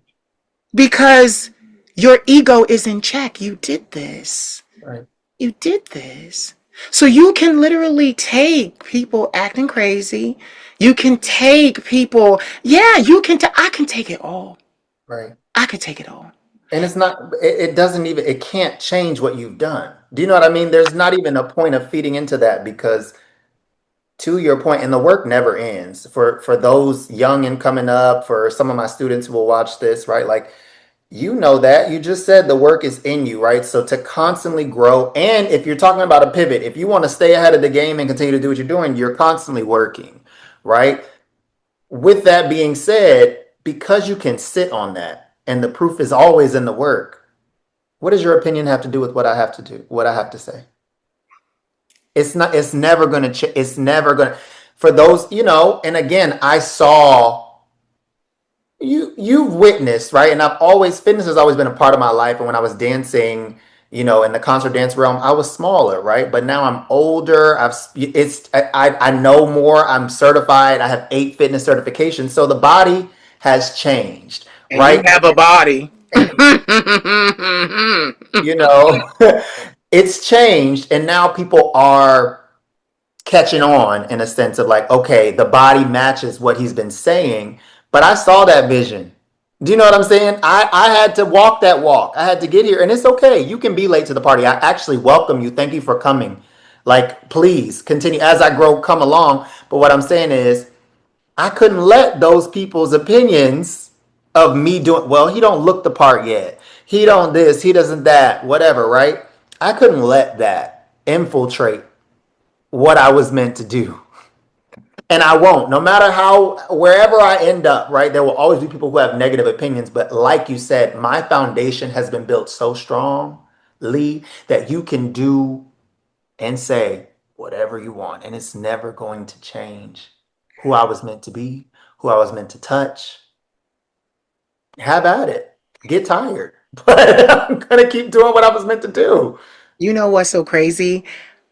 because your ego is in check. You did this. right, You did this. So you can literally take people acting crazy. You can take people, yeah, I can take it all. right. I can take it all. And it's not, it doesn't even, it can't change what you've done. Do you know what I mean? There's not even a point of feeding into that because to your point, and the work never ends. For those young and coming up, for some of my students who will watch this, right? Like, you know that. You just said the work is in you, right? So to constantly grow, and if you're talking about a pivot, if you want to stay ahead of the game and continue to do what you're doing, you're constantly working, right? With that being said, because you can sit on that and the proof is always in the work, what does your opinion have to do with what I have to do, what I have to say? It's not, it's never going to, it's never going to, for those, and again, I saw you've witnessed, right? And I've always, fitness has always been a part of my life. And when I was dancing, in the concert dance realm, I was smaller, right? But now I'm older. I know more. I'm certified. I have 8 fitness certifications. So the body has changed, And you right? have a body. You know, it's changed. And now people are catching on in a sense of like, okay, the body matches what he's been saying. But I saw that vision. Do you know what I'm saying? I had to walk that walk. I had to get here. And it's okay. You can be late to the party. I actually welcome you. Thank you for coming. Like, please continue as I grow, come along. But what I'm saying is, I couldn't let those people's opinions of me doing, well, he don't look the part yet. He don't this, he doesn't that, whatever, right? I couldn't let that infiltrate what I was meant to do. And I won't, no matter how, wherever I end up, right? There will always be people who have negative opinions. But like you said, my foundation has been built so strongly that you can do and say whatever you want. And it's never going to change who I was meant to be, who I was meant to touch. Have at it. Get tired. But I'm going to keep doing what I was meant to do. You know what's so crazy?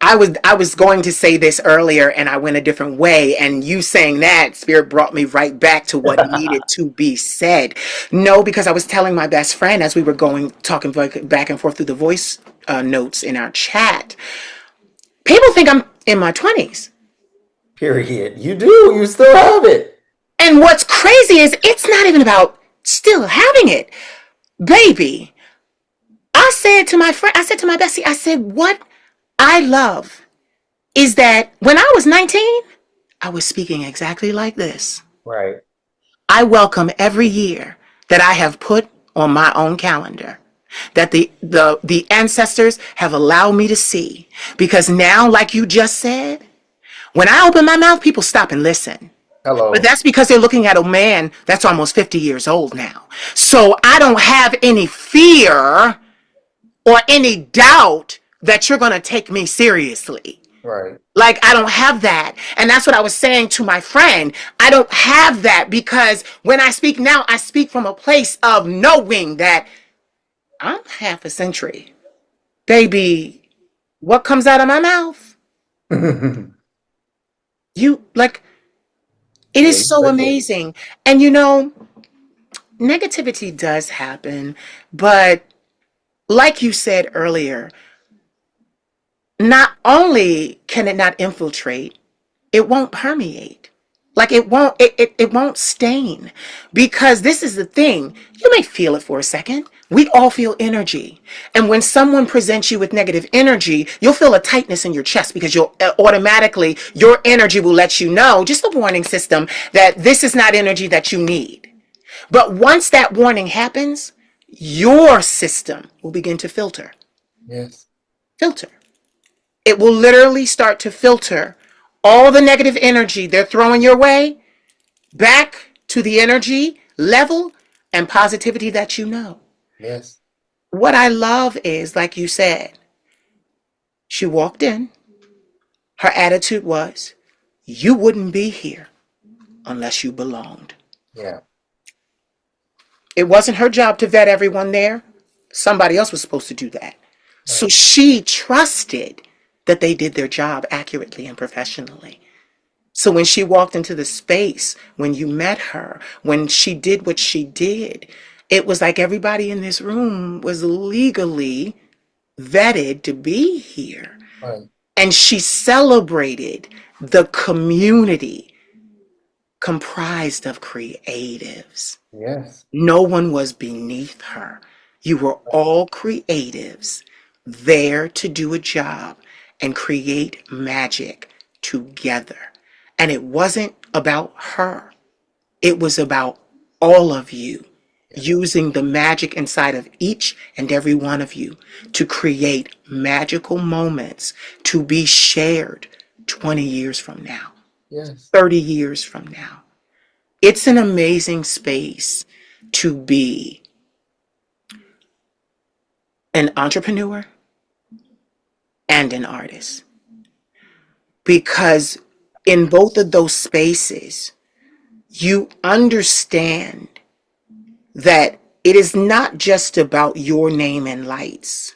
I was going to say this earlier and I went a different way, and you saying that spirit brought me right back to what needed to be said. No, because I was telling my best friend as we were going talking back and forth through the voice notes in our chat. People think I'm in my 20s. Period. You do. You still have it. And what's crazy is it's not even about still having it. Baby, I said to my bestie, I said, what I love is that when I was 19, I was speaking exactly like this. Right. I welcome every year that I have put on my own calendar. that the ancestors have allowed me to see. Because now, like you just said, when I open my mouth, people stop and listen. But Hello. that's because they're looking at a man that's almost 50 years old now. So I don't have any fear or any doubt that you're going to take me seriously. Right. Like, I don't have that. And that's what I was saying to my friend. I don't have that because when I speak now, I speak from a place of knowing that I'm half a century. Baby, what comes out of my mouth? Yeah, You, like, it is you so lived it. amazing. And you know, negativity does happen, but like you said earlier, not only can it not infiltrate, it won't permeate. Like it won't stain. Because this is the thing. You may feel it for a second. We all feel energy. And when someone presents you with negative energy, you'll feel a tightness in your chest because you'll automatically, your energy will let you know, just a warning system, that this is not energy that you need. But once that warning happens, your system will begin to filter. Yes. Filter. It will literally start to filter all the negative energy they're throwing your way back to the energy level and positivity that you know. Yes. What I love is, like you said, she walked in, her attitude was, you wouldn't be here unless you belonged. Yeah. It wasn't her job to vet everyone there. Somebody else was supposed to do that. So Right. she trusted that they did their job accurately and professionally. So when she walked into the space, when you met her, when she did what she did, it was like everybody in this room was legally vetted to be here. Right. And she celebrated the community comprised of creatives. Yes. No one was beneath her. You were all creatives there to do a job and create magic together. And it wasn't about her, it was about all of you Yeah. using the magic inside of each and every one of you to create magical moments to be shared 20 years from now, Yes. 30 years from now. It's an amazing space to be an entrepreneur and an artist. Because in both of those spaces, you understand that it is not just about your name and lights.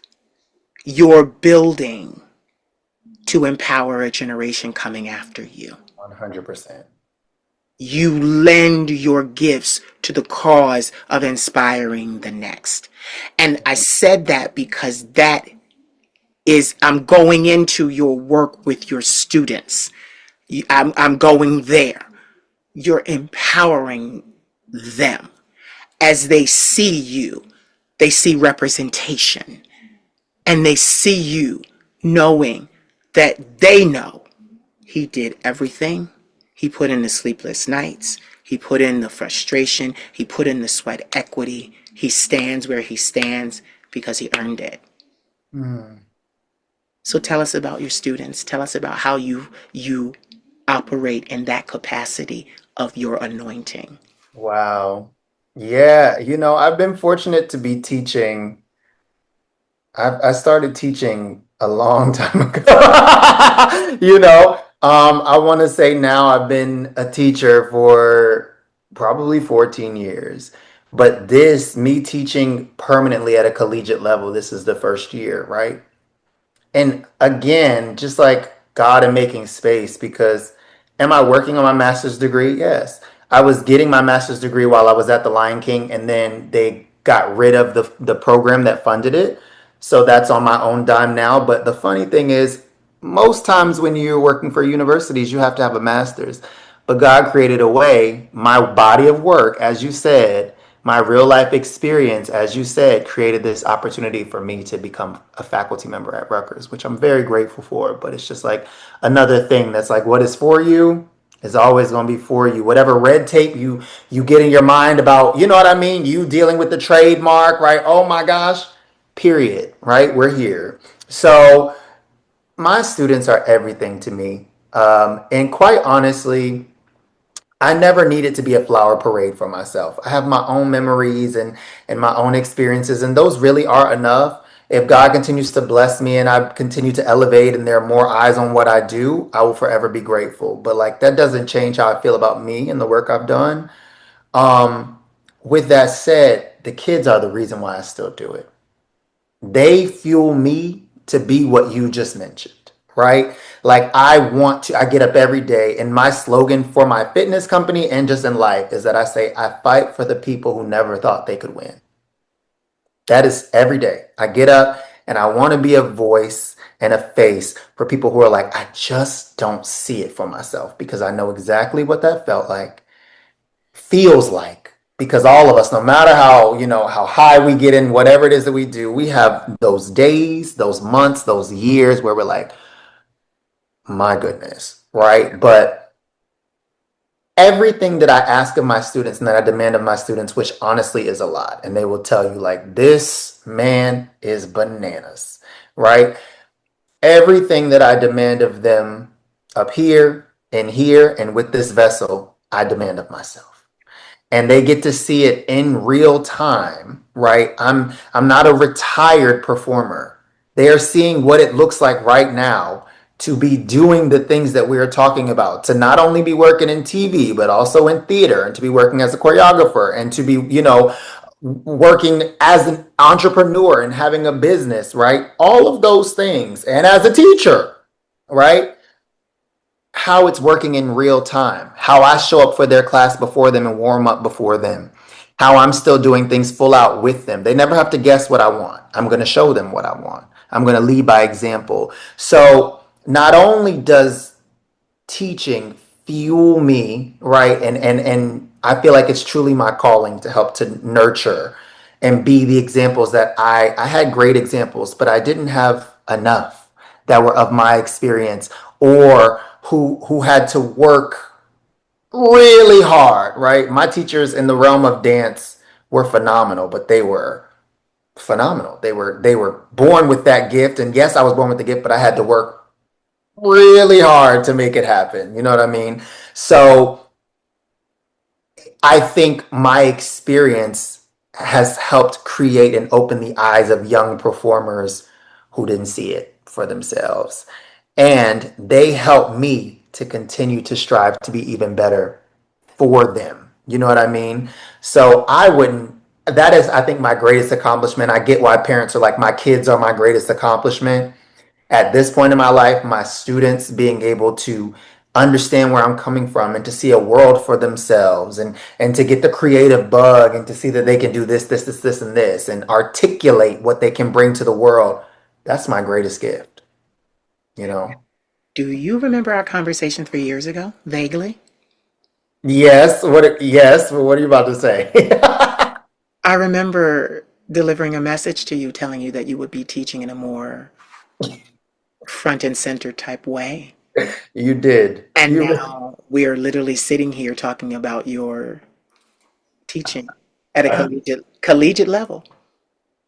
You're building to empower a generation coming after you. 100%. You lend your gifts to the cause of inspiring the next. And I said that because that is, I'm going into your work with your students. I'm going there. You're empowering them as they see you. They see representation and they see you knowing that they know he did everything. He put in the sleepless nights. He put in the frustration. He put in the sweat equity. He stands where he stands because he earned it. Mm. So tell us about your students. Tell us about how you operate in that capacity of your anointing. Wow. Yeah, I've been fortunate to be teaching. I started teaching a long time ago. I want to say now I've been a teacher for probably 14 years. But me teaching permanently at a collegiate level, this is the first year, right? And again, just like God and making space, because am I working on my master's degree? Yes. I was getting my master's degree while I was at the Lion King, and then they got rid of the program that funded it. So that's on my own dime now. But the funny thing is, most times when you're working for universities, you have to have a master's. But God created a way, my body of work, as you said, my real life experience, as you said, created this opportunity for me to become a faculty member at Rutgers, which I'm very grateful for. But it's just like another thing that's like, what is for you is always going to be for you. Whatever red tape you get in your mind about, you know what I mean? You dealing with the trademark, right? Oh my gosh. period, right? We're here. So my students are everything to me. And quite honestly, I never needed to be a flower parade for myself. I have my own memories and my own experiences, and those really are enough. If God continues to bless me and I continue to elevate and there are more eyes on what I do, I will forever be grateful. But like that doesn't change how I feel about me and the work I've done. Um, with that said, the kids are the reason why I still do it. They fuel me to be what you just mentioned, right? Like I get up every day and my slogan for my fitness company and just in life is that I say, I fight for the people who never thought they could win. That is every day. I get up and I want to be a voice and a face for people who are like, I just don't see it for myself because I know exactly what that felt like, feels like, because all of us, no matter how, how high we get in whatever it is that we do, we have those days, those months, those years where we're like, my goodness, right? But everything that I ask of my students and that I demand of my students, which honestly is a lot, and they will tell you like, this man is bananas, right? Everything that I demand of them up here and with this vessel, I demand of myself, and they get to see it in real time, right? I'm not a retired performer. They are seeing what it looks like right now to be doing the things that we are talking about, to not only be working in TV but also in theater, and to be working as a choreographer, and to be, working as an entrepreneur and having a business, right? All of those things, and as a teacher, right? How it's working in real time, how I show up for their class before them and warm up before them, how I'm still doing things full out with them. They never have to guess what I want. I'm going to show them what I want. I'm going to lead by example. So not only does teaching fuel me, right? And I feel like it's truly my calling to help to nurture and be the examples that I had great examples, but I didn't have enough that were of my experience or who had to work really hard, right? My teachers in the realm of dance were phenomenal, but they were phenomenal. They were born with that gift, and yes, I was born with the gift, but I had to work really hard to make it happen. You know what I mean? So I think my experience has helped create and open the eyes of young performers who didn't see it for themselves. And they help me to continue to strive to be even better for them. You know what I mean? So that is, I think, my greatest accomplishment. I get why parents are like, my kids are my greatest accomplishment at this point in my life, my students being able to understand where I'm coming from and to see a world for themselves and to get the creative bug and to see that they can do this, and this and articulate what they can bring to the world. That's my greatest gift, you know? Do you remember our conversation 3 years ago? Vaguely. Yes, but what are you about to say? I remember delivering a message to you telling you that you would be teaching in a more front and center type way. You did. And now we are literally sitting here talking about your teaching at a collegiate level.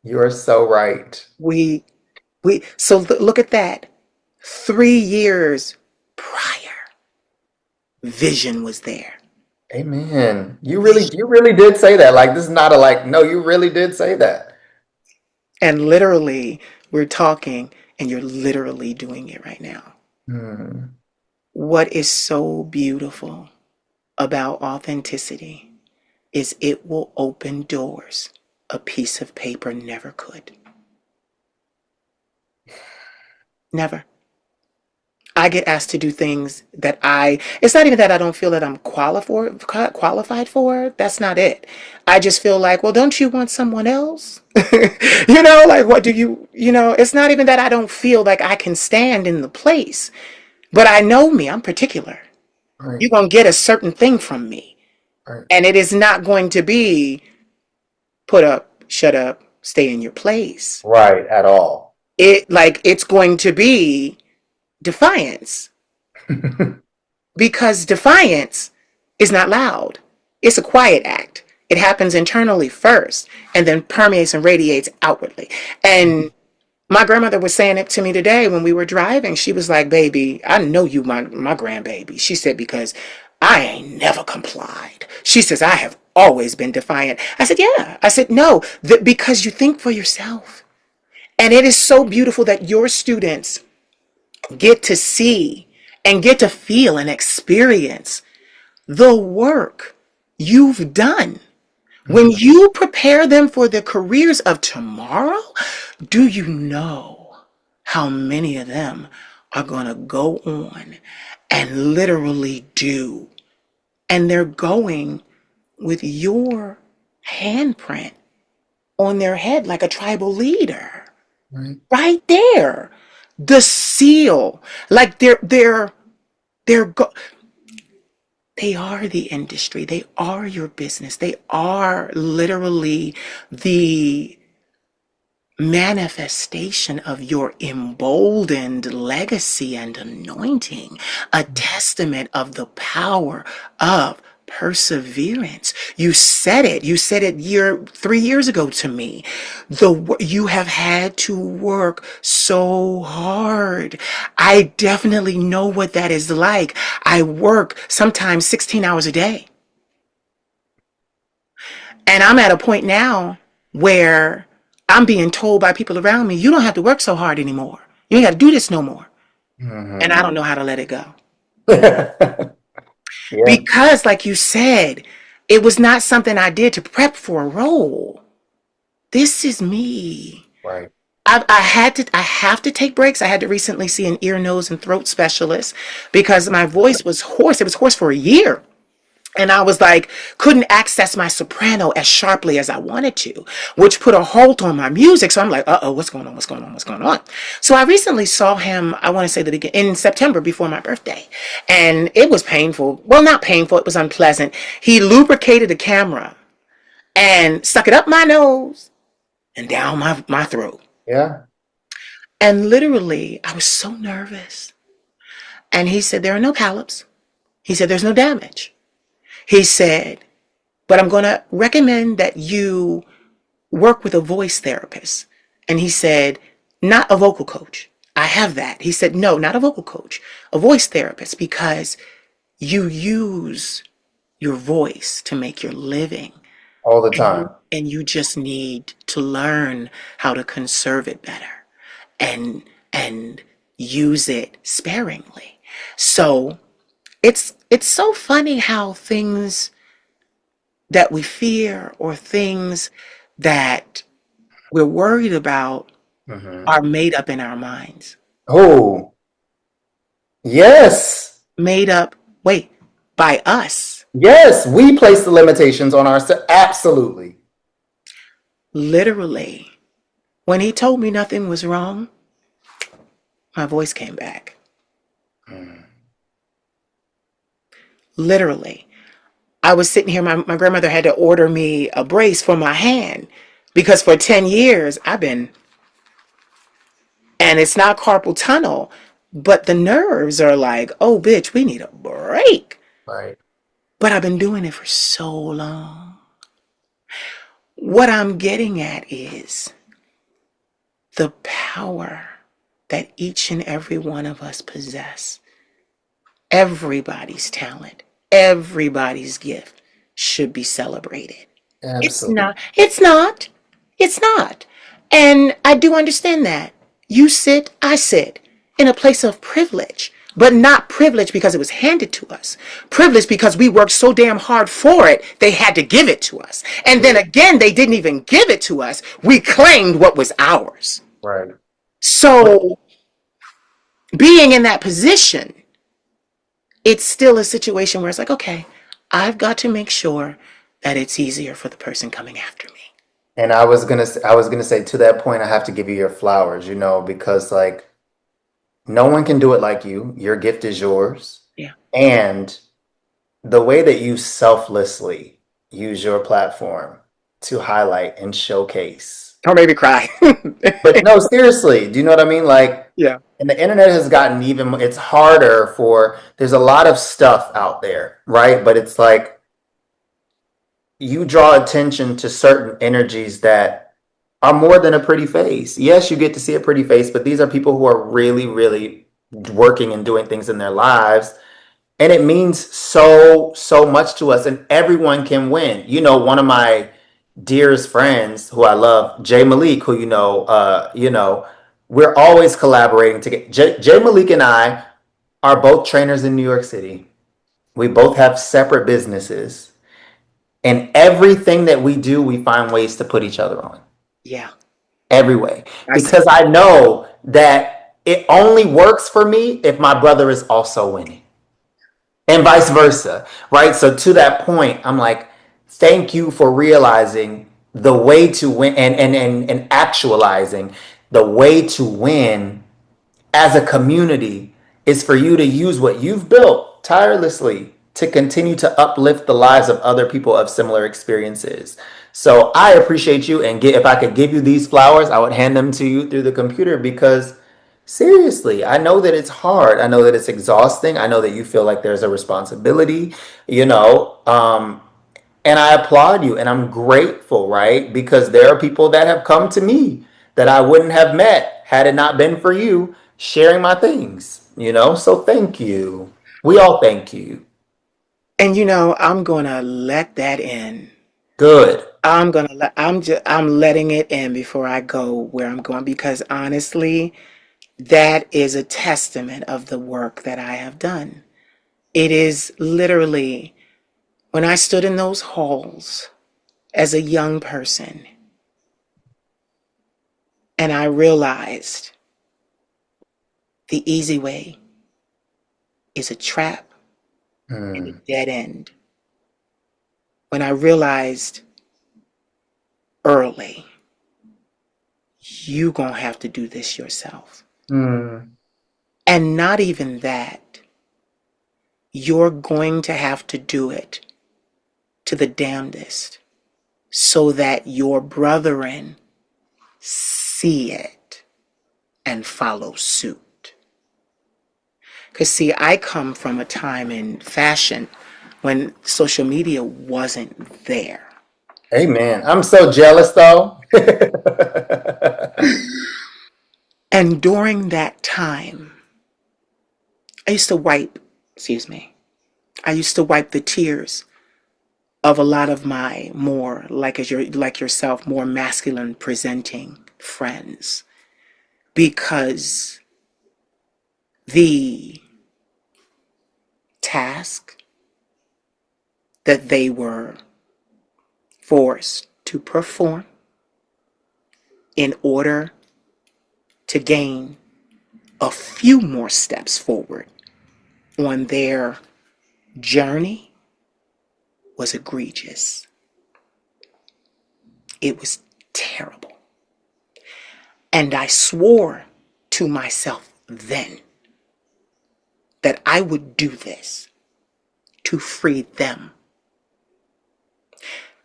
You are so right. We look at that. 3 years prior, vision was there. Amen. You really did say that. Like, this is not a like, no, you really did say that. And literally, we're talking and you're literally doing it right now. Hmm. What is so beautiful about authenticity is it will open doors a piece of paper never could. Never. I get asked to do things that it's not even that I don't feel that I'm qualified for. That's not it. I just feel like, well, don't you want someone else? Like, what do it's not even that I don't feel like I can stand in the place, but I know me, I'm particular. Right, You're going to get a certain thing from me. right, And it is not going to be put up, shut up, stay in your place. right, at all. It's going to be defiance, because defiance is not loud. It's a quiet act. It happens internally first and then permeates and radiates outwardly. And my grandmother was saying it to me today when we were driving. She was like, baby, I know you my grandbaby. She said, because I ain't never complied. She says, I have always been defiant. I said, yeah. I said, no, because you think for yourself. And it is so beautiful that your students get to see and get to feel and experience the work you've done. When you prepare them for the careers of tomorrow, do you know how many of them are going to go on and literally do? And they're going with your handprint on their head like a tribal leader. Right. Right there. The seal. Like they're go- they are the industry. They are your business. They are literally the manifestation of your emboldened legacy and anointing, a testament of the power of perseverance. You said it. You said it 3 years ago to me. You have had to work so hard. I definitely know what that is like. I work sometimes 16 hours a day. And I'm at a point now where I'm being told by people around me, you don't have to work so hard anymore. You ain't got to do this no more. And I Mhm. don't know how to let it go. Yeah. Because, like you said, it was not something I did to prep for a role. This is me. Right. I have to take breaks. I had to recently see an ear, nose, and throat specialist because my voice was hoarse. It was hoarse for a year. And I was like, couldn't access my soprano as sharply as I wanted to, which put a halt on my music. So I'm like, uh-oh, what's going on? What's going on? What's going on? So I recently saw him, I want to say in September before my birthday. And it was painful. Well, not painful. It was unpleasant. He lubricated the camera and stuck it up my nose and down my throat. Yeah. And literally, I was so nervous. And he said, there are no polyps. He said, there's no damage. He said, but I'm going to recommend that you work with a voice therapist. And he said, not a vocal coach. I have that. He said, no, not a vocal coach, a voice therapist, because you use your voice to make your living. All the And time. you just need to learn how to conserve it better and use it sparingly. So it's so funny how things that we fear or things that we're worried about Hmm. are made up in our minds. Oh, yes. Made up, wait, by us. Yes. We place the limitations on ourselves. Absolutely. Literally. When he told me nothing was wrong, my voice came back. Literally. I was sitting here, my grandmother had to order me a brace for my hand because for 10 years I've been, and it's not carpal tunnel, but the nerves are like, oh, bitch, we need a break. Right. But I've been doing it for so long. What I'm getting at is the power that each and every one of us possess. Everybody's talent, everybody's gift should be celebrated. It's Absolutely. not, it's not, it's not. And I do understand that. You sit, I sit in a place of privilege, but not privilege because it was handed to us. Privilege because we worked so damn hard for it, they had to give it to us. And then again, they didn't even give it to us. We claimed what was ours. Right. So being in that position, it's still a situation where it's like, okay, I've got to make sure that it's easier for the person coming after me. And I was gonna say to that point, I have to give you your flowers, because like no one can do it like you. Your gift is yours. Yeah. And the way that you selflessly use your platform to highlight and showcase. Don't make me cry. But no, seriously, do you know what I mean? Like, Yeah. and the internet has gotten it's harder there's a lot of stuff out there, right? But it's like you draw attention to certain energies that are more than a pretty face. Yes, you get to see a pretty face, but these are people who are really, really working and doing things in their lives. And it means so, so much to us, and everyone can win. You know, one of my dearest friends who I love, Jay Malik, who we're always collaborating together. Jay Malik and I are both trainers in New York City. We both have separate businesses. And everything that we do, we find ways to put each other on. Yeah. Every way. I see. Because I know that it only works for me if my brother is also winning. And vice versa. Right? So to that point, I'm like, thank you for realizing the way to win and actualizing the way to win as a community is for you to use what you've built tirelessly to continue to uplift the lives of other people of similar experiences. So I appreciate you, and if I could give you these flowers, I would hand them to you through the computer because seriously, I know that it's hard. I know that it's exhausting. I know that you feel like there's a responsibility, you know, and I applaud you and I'm grateful, right? Because there are people that have come to me that I wouldn't have met had it not been for you sharing my things, you know? So thank you. We all thank you. And you know, I'm gonna let that in. Good. I'm letting it in before I go where I'm going because honestly, that is a testament of the work that I have done. It is literally when I stood in those halls as a young person and I realized the easy way is a trap and a Mm, dead end. When I realized early, you gonna have to do this yourself. mm, And not even that, you're going to have to do it to the damnedest so that your brethren see it and follow suit. Because, see, I come from a time in fashion when social media wasn't there. amen. I'm so jealous though. And during that time, I used to wipe, excuse me, I used to wipe the tears of a lot of my more, like yourself, more masculine presenting friends because the task that they were forced to perform in order to gain a few more steps forward on their journey was egregious. It was terrible. And I swore to myself then that I would do this to free them.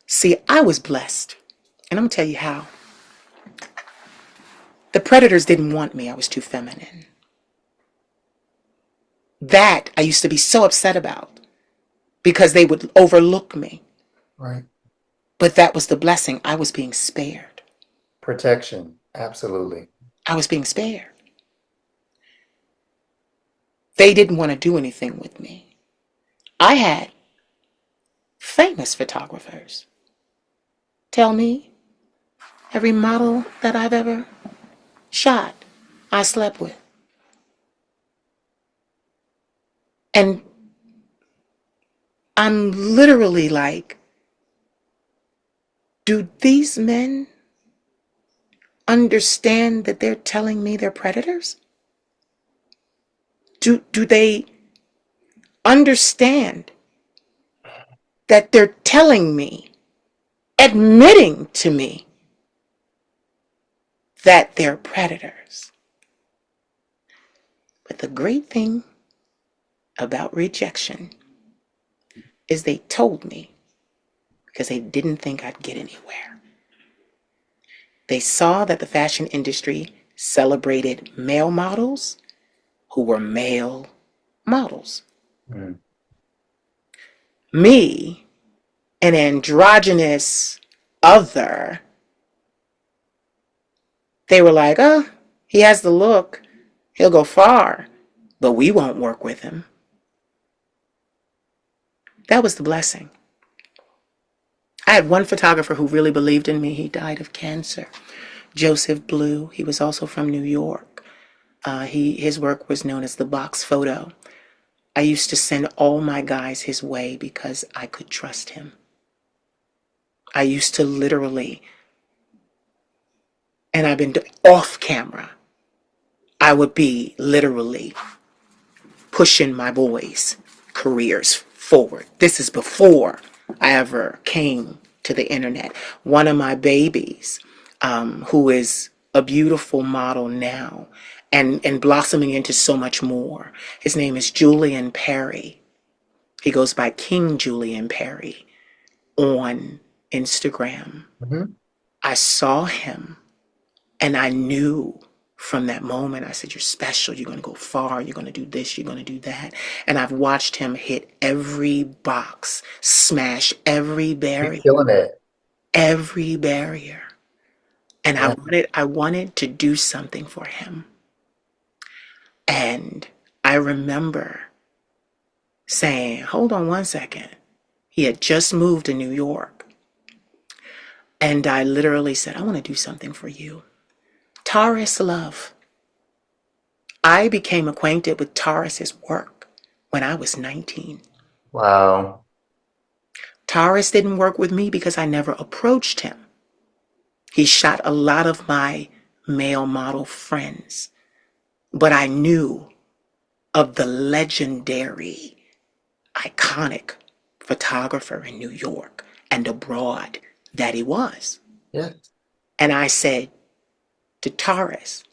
See, I was blessed. And I'm going to tell you how. The predators didn't want me. I was too feminine. That I used to be so upset about because they would overlook me. Right. But that was the blessing. I was being spared. Protection. Absolutely. I was being spared. They didn't want to do anything with me. I had famous photographers tell me every model that I've ever shot, I slept with. And I'm literally like, do these men understand that they're telling me they're predators? Do they understand that they're telling me, admitting to me that they're predators? But the great thing about rejection is they told me because they didn't think I'd get anywhere. They saw that the fashion industry celebrated male models who were male models. Mm, Me an androgynous other, they were like, oh, he has the look, he'll go far, but we won't work with him. That was the blessing. I had one photographer who really believed in me. He died of cancer. Joseph Blue. He was also from New York. His work was known as the box photo. I used to send all my guys his way because I could trust him. I used to literally, and I've been off camera, I would be literally pushing my boys' careers forward. This is before I ever came to the internet. One of my babies, who is a beautiful model now and blossoming into so much more, his name is Julian Perry. He goes by King Julian Perry on Instagram. Mm-hmm. I saw him and I knew from that moment, I said, you're special, you're going to go far, you're going to do this, you're going to do that. And I've watched him hit every box, smash every Keep barrier, killing it. every barrier. And Yeah. I wanted to do something for him. And I remember saying, hold on one second. He had just moved to New York. And I literally said, I want to do something for you. Taurus love. I became acquainted with Taurus's work when I was 19. Wow. Taurus didn't work with me because I never approached him. He shot a lot of my male model friends, but I knew of the legendary, iconic photographer in New York and abroad that he was. Yeah. And I said to Taurus,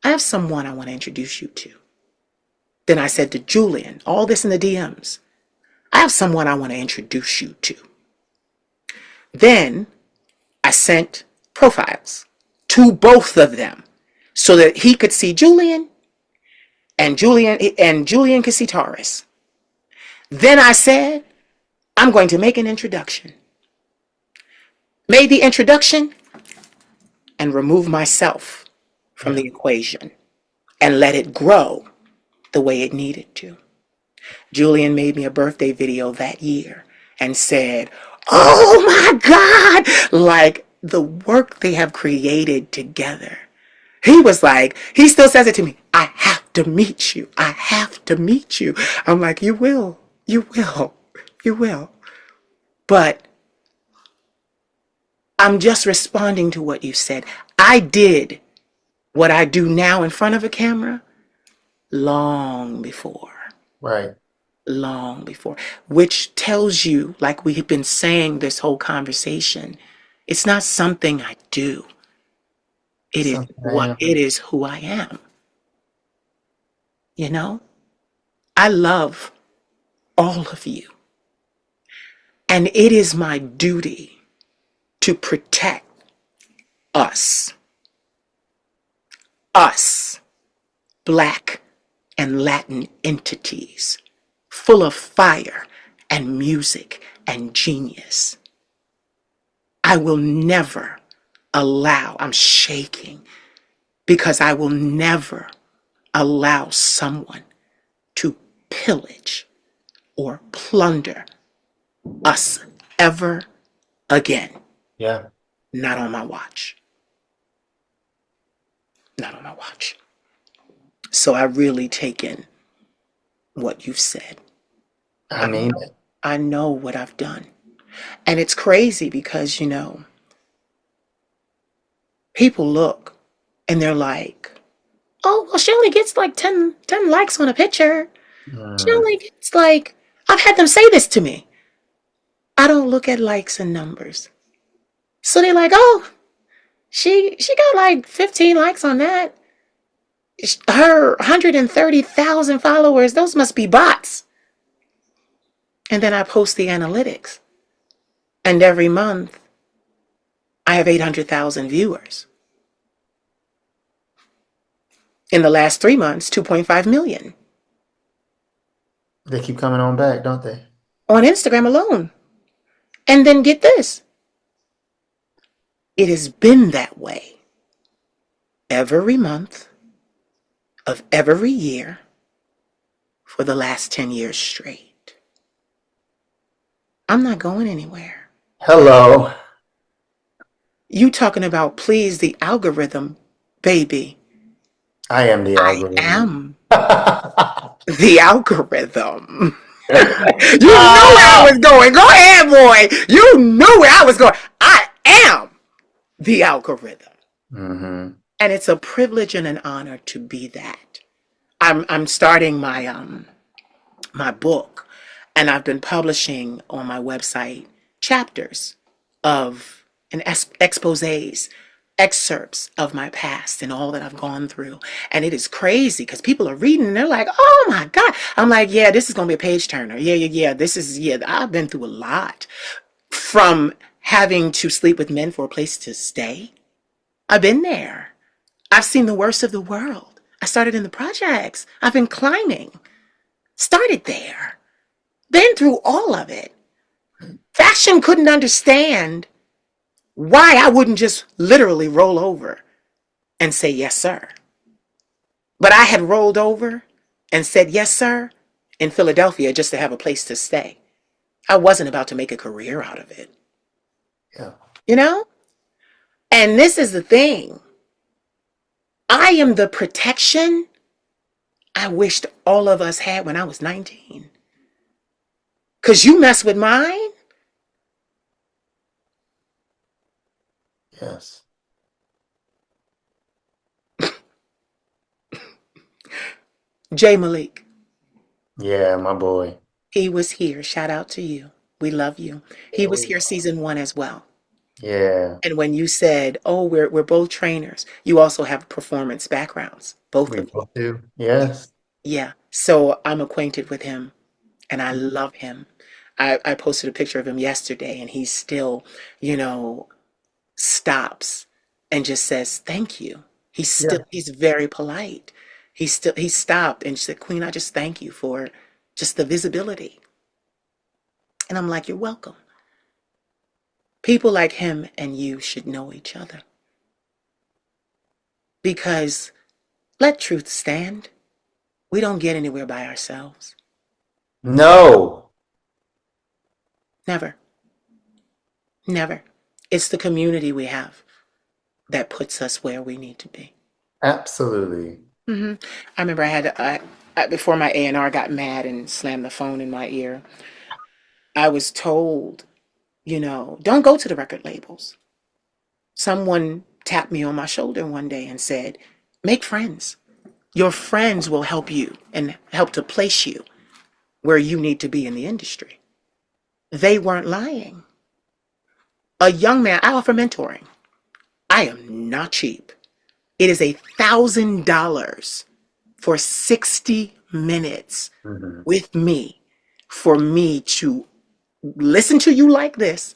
I have someone I want to introduce you to. Then I said to Julian, all this in the DMs, I have someone I want to introduce you to. Then I sent profiles to both of them so that he could see Julian and Julian could see Taurus. Then I said, I'm going to make an introduction. Made the introduction and remove myself from the equation and let it grow the way it needed to. Julian made me a birthday video that year and said, oh my God, like the work they have created together. He was like, he still says it to me, I have to meet you. I have to meet you. I'm like, you will, you will, you will. But I'm just responding to what you said. I did what I do now in front of a camera long before. Right. Long before, which tells you, like we've been saying this whole conversation, it's not something I do. It is Something I what am. it is who I am. You know, I love all of you. And it is my duty to protect us, Black and Latin entities, full of fire and music and genius. I will never allow, I'm shaking, because I will never allow someone to pillage or plunder us ever again. Yeah. Not on my watch. Not on my watch. So I really take in what you've said. I mean it. I know what I've done. And it's crazy because, you know, people look and they're like, oh, well, she only gets like 10 likes on a picture. She Mm. only gets like, I've had them say this to me. I don't look at likes and numbers. So they're like, oh, she got like 15 likes on that. Her 130,000 followers, those must be bots. And then I post the analytics. And every month, I have 800,000 viewers. In the last 3 months, 2.5 million. They keep coming on back, don't they? On Instagram alone. And then get this, it has been that way every month of every year for the last 10 years straight. I'm not going anywhere. Hello. You talking about please the algorithm, baby. I am the I algorithm. am the algorithm. You knew where I was going. Go ahead, boy. You knew where I was going. I am the algorithm. Mm-hmm. And it's a privilege and an honor to be that. I'm starting my book, and I've been publishing on my website chapters of and exposés, excerpts of my past and all that I've gone through. And it is crazy because people are reading and they're like, oh my God. I'm like, yeah, this is going to be a page turner. Yeah. I've been through a lot, from having to sleep with men for a place to stay. I've been there. I've seen the worst of the world. I started in the projects. I've been climbing. Started there. Been through all of it. Faction couldn't understand why I wouldn't just literally roll over and say, yes, sir. But I had rolled over and said, yes, sir, in Philadelphia just to have a place to stay. I wasn't about to make a career out of it, Yeah. you know? And this is the thing. I am the protection I wished all of us had when I was 19. Because you mess with mine, Yes. Jay Malik, Yeah, my boy. he was here. Shout out to you. We love you. He was here season 1 as well. Yeah. And when you said, "Oh, we're both trainers," you also have performance backgrounds, both We of you. both do. Yes. Yeah. So I'm acquainted with him, and I love him. I posted a picture of him yesterday, and he still, you know, stops and just says thank you. Yeah. He's very polite. He stopped and said, "Queen, I just thank you for just the visibility." And I'm like, "You're welcome." People like him and you should know each other, because let truth stand. We don't get anywhere by ourselves. No. Never. Never. It's the community we have that puts us where we need to be. Absolutely. I remember before my A&R got mad and slammed the phone in my ear, I was told, don't go to the record labels. Someone tapped me on my shoulder one day and said, make friends. Your friends will help you and help to place you where you need to be in the industry. They weren't lying. A young man, I offer mentoring. I am not cheap. It is $1,000 for 60 minutes Mm-hmm. with me, for me to listen to you like this,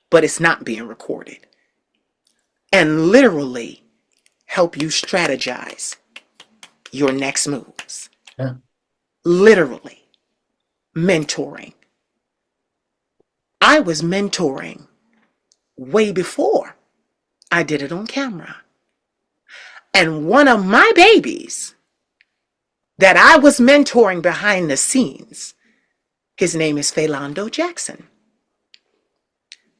but it's not being recorded, and literally help you strategize your next moves. Yeah. Literally mentoring. I was mentoring way before I did it on camera. And one of my babies that I was mentoring behind the scenes, his name is Philando Jackson.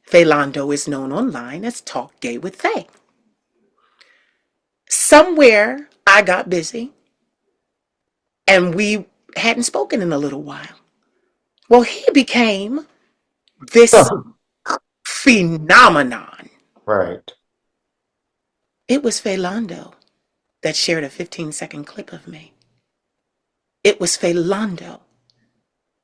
Philando is known online as Talk Gay with Faye. Somewhere I got busy and we hadn't spoken in a little while. Well, he became this phenomenon. Right. It was Philando that shared a 15-second clip of me. It was Philando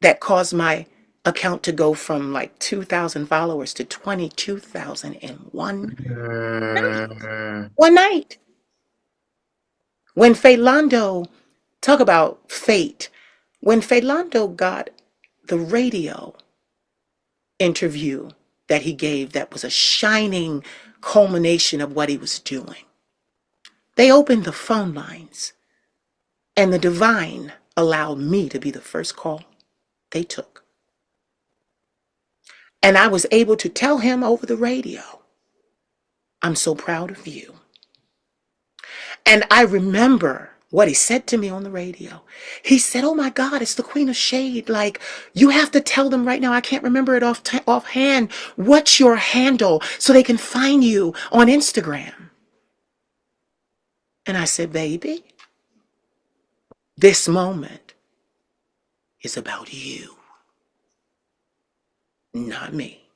that caused my account to go from like 2,000 followers to 22,000 in one night. Mm, One night. When Philando, talk about fate, when Philando got the radio interview that he gave, that was a shining culmination of what he was doing, they opened the phone lines, and the divine allowed me to be the first call they took. And I was able to tell him over the radio, I'm so proud of you. And I remember what he said to me on the radio. He said, "Oh my God, it's the Queen of Shade. Like, you have to tell them right now. I can't remember it offhand. What's your handle so they can find you on Instagram?" And I said, "Baby, this moment is about you, not me."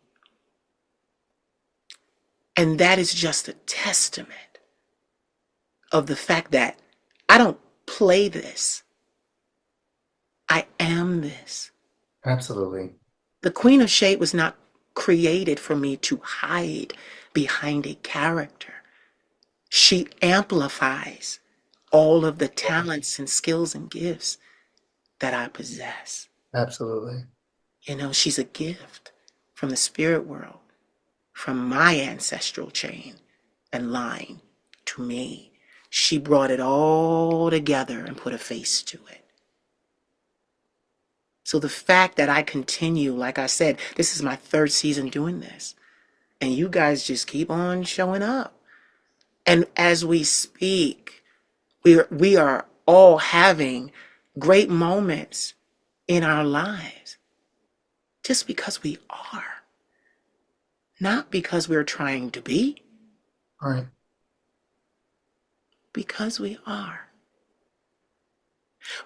And that is just a testament of the fact that I don't play this. I am this. Absolutely. The Queen of Shade was not created for me to hide behind a character. She amplifies all of the talents and skills and gifts that I possess. Absolutely. You know, she's a gift from the spirit world, from my ancestral chain and line to me. She brought it all together and put a face to it. So the fact that I continue, like I said, this is my third season doing this, and you guys just keep on showing up. And as we speak, we are all having great moments in our lives just because we are, not because we're trying to be, All right. because we are.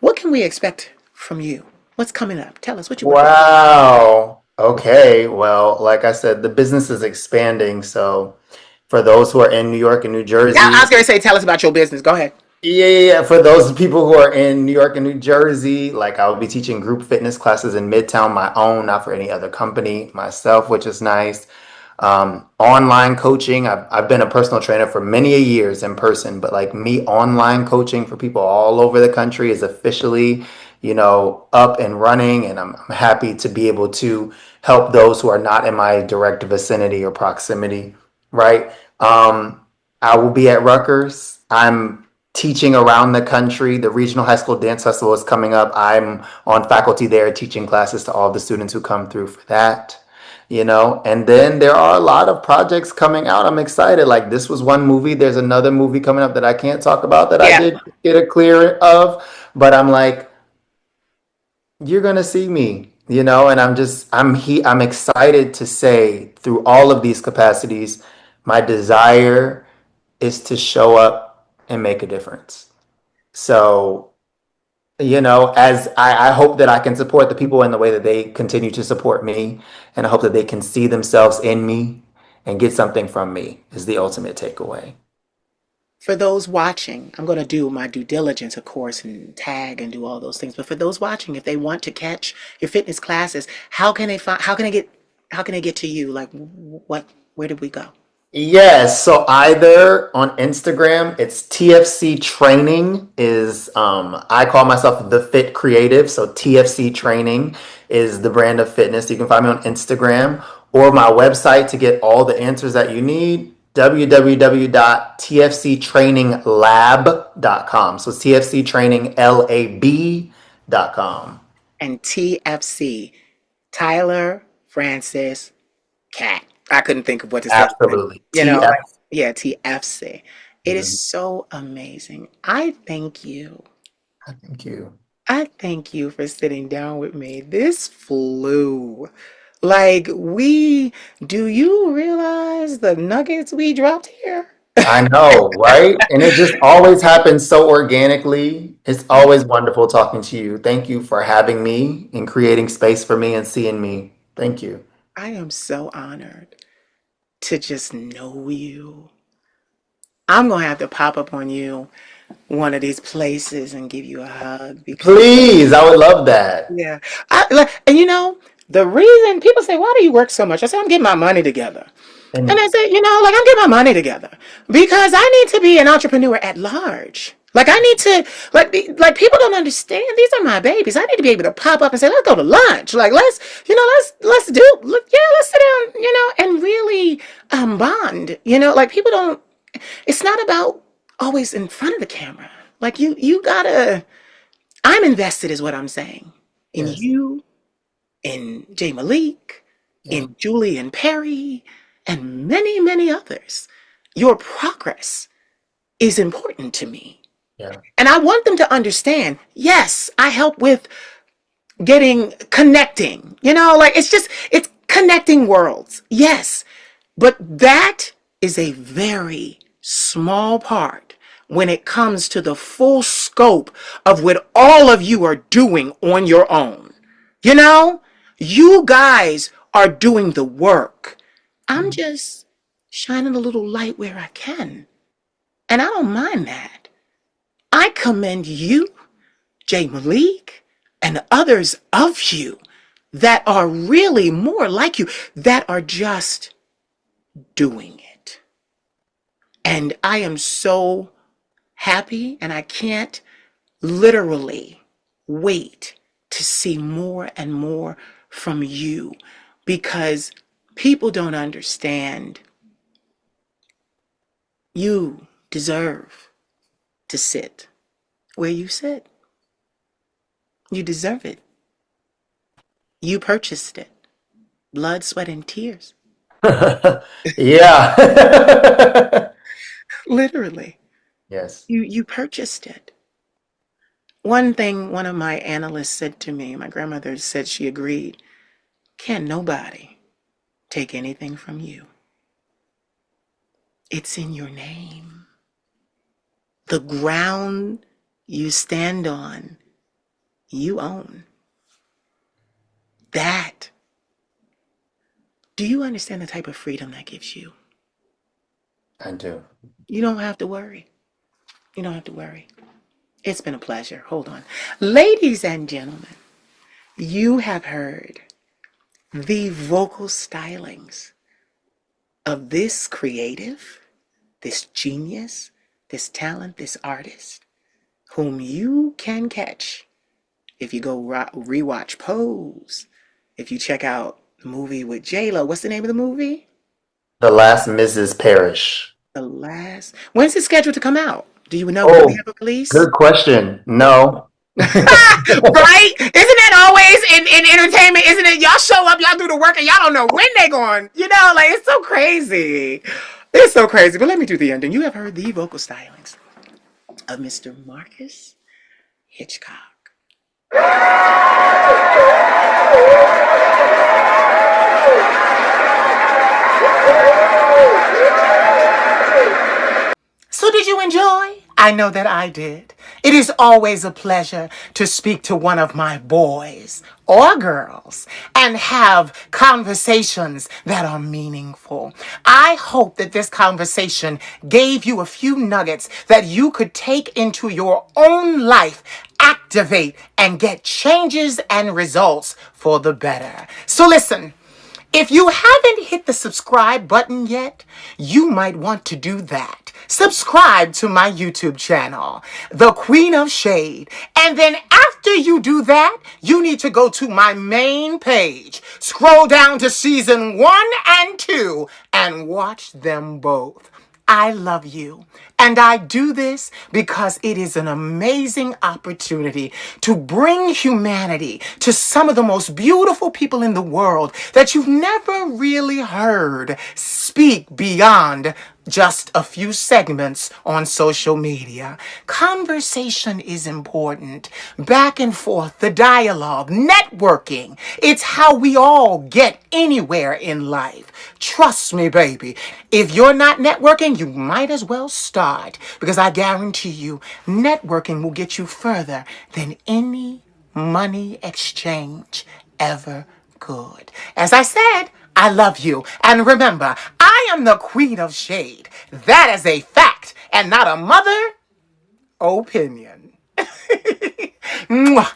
What can we expect from you? What's coming up? Tell us what you working. Wow. Okay. Well, like I said, the business is expanding. So for those who are in New York and New I Jersey, was going to say, tell us about your business. Go ahead. yeah. For those people who are in New York and New Jersey, like I will be teaching group fitness classes in Midtown, my own, not for any other company, myself, which is nice. Online coaching. I've been a personal trainer for many a years in person, but like me, online coaching for people all over the country is officially, up and running. And I'm happy to be able to help those who are not in my direct vicinity or proximity, right? I will be at Rutgers. I'm teaching around the country. The Regional High School Dance Festival is coming up. I'm on faculty there teaching classes to all the students who come through for that. And then there are a lot of projects coming out. I'm excited. Like this was one movie. There's another movie coming up that I can't talk about that I Yeah. did get a clear of, but I'm like, you're gonna see me, and I'm excited to say through all of these capacities, my desire is to show up and make a difference. So, as I hope that I can support the people in the way that they continue to support me, and I hope that they can see themselves in me and get something from me is the ultimate takeaway. For those watching, I'm going to do my due diligence, of course, and tag and do all those things. But for those watching, if they want to catch your fitness classes, how can they find? How can they get to you? Like, what? Where did we go? Yes, so either on Instagram, it's TFC Training is I call myself the Fit Creative, so TFC Training is the brand of fitness. You can find me on Instagram or my website to get all the answers that you need, www.tfctraininglab.com. So it's tfctraininglab.com. And TFC, Tyler Francis Cat. I couldn't think of what to say. Absolutely. You know, TF. like, yeah, TFC. It is so amazing. I thank you. Thank you. I thank you for sitting down with me. This flew. Like, do you realize the nuggets we dropped here? I know, right? And it just always happens so organically. It's always wonderful talking to you. Thank you for having me and creating space for me and seeing me. Thank you. I am so honored to just know you. I'm going to have to pop up on you one of these places and give you a hug because Please, I would love that. yeah. And the reason people say, "Why do you work so much?" I say, "I'm getting my money together." And And I said, like I'm getting my money together because I need to be an entrepreneur at large. Like I need to like people don't understand. These are my babies. I need to be able to pop up and say, "Let's go to lunch." Like let's sit down, and really bond. Like people don't. It's not about always in front of the camera. Like you gotta. I'm invested, is what I'm saying, in yes, you, in Jay Malik, Yeah. in Julian Perry and many, many others. Your progress is important to me. Yeah. And I want them to understand, yes, I help with connecting, like it's connecting worlds. Yes. But that is a very small part when it comes to the full scope of what all of you are doing on your own. You know, you guys are doing the work. I'm just shining a little light where I can. And I don't mind that. I commend you, Jay Malik, and others of you that are really more like you, that are just doing it. And I am so happy, and I can't literally wait to see more and more from you, because people don't understand. You deserve to sit where you sit. You deserve it. You purchased it. Blood, sweat, and tears. Yeah. Literally. Yes. You purchased it. One thing one of my analysts said to me, my grandmother said she agreed, can nobody take anything from you. It's in your name. The ground you stand on, you own. That. Do you understand the type of freedom that gives you? I do. You don't have to worry. You don't have to worry. It's been a pleasure. Hold on. Ladies and gentlemen, you have heard the vocal stylings of this creative, this genius, this talent, this artist, whom you can catch if you go rewatch Pose, if you check out the movie with J-Lo. What's the name of the movie? The Last Mrs. Parrish. When's it scheduled to come out? Do you know? Do we Oh, have a release? good question. No. Right? Isn't that always in entertainment? Isn't it? Y'all show up, y'all do the work, and y'all don't know when they going. Like it's so crazy. It's so crazy. But let me do the ending. You have heard the vocal stylings of Mr. Marquise Hitchcock. So did you enjoy? I know that I did. It is always a pleasure to speak to one of my boys or girls and have conversations that are meaningful. I hope that this conversation gave you a few nuggets that you could take into your own life, activate, and get changes and results for the better. So listen. If you haven't hit the subscribe button yet, you might want to do that. Subscribe to my YouTube channel, The Queen of Shade. And then after you do that, you need to go to my main page. Scroll down to season 1 and 2 and watch them both. I love you. And I do this because it is an amazing opportunity to bring humanity to some of the most beautiful people in the world that you've never really heard speak beyond just a few segments on social media. Conversation is important. Back and forth, the dialogue, networking. It's how we all get anywhere in life. Trust me, baby. If you're not networking, you might as well start, because I guarantee you, networking will get you further than any money exchange ever could. As I said, I love you. And remember, I am the Queen of Shade. That is a fact and not a mother opinion. Mwah.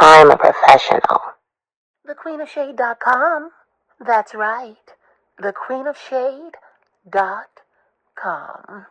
I'm a professional. TheQueenofShade.com. That's right. TheQueenofShade.com.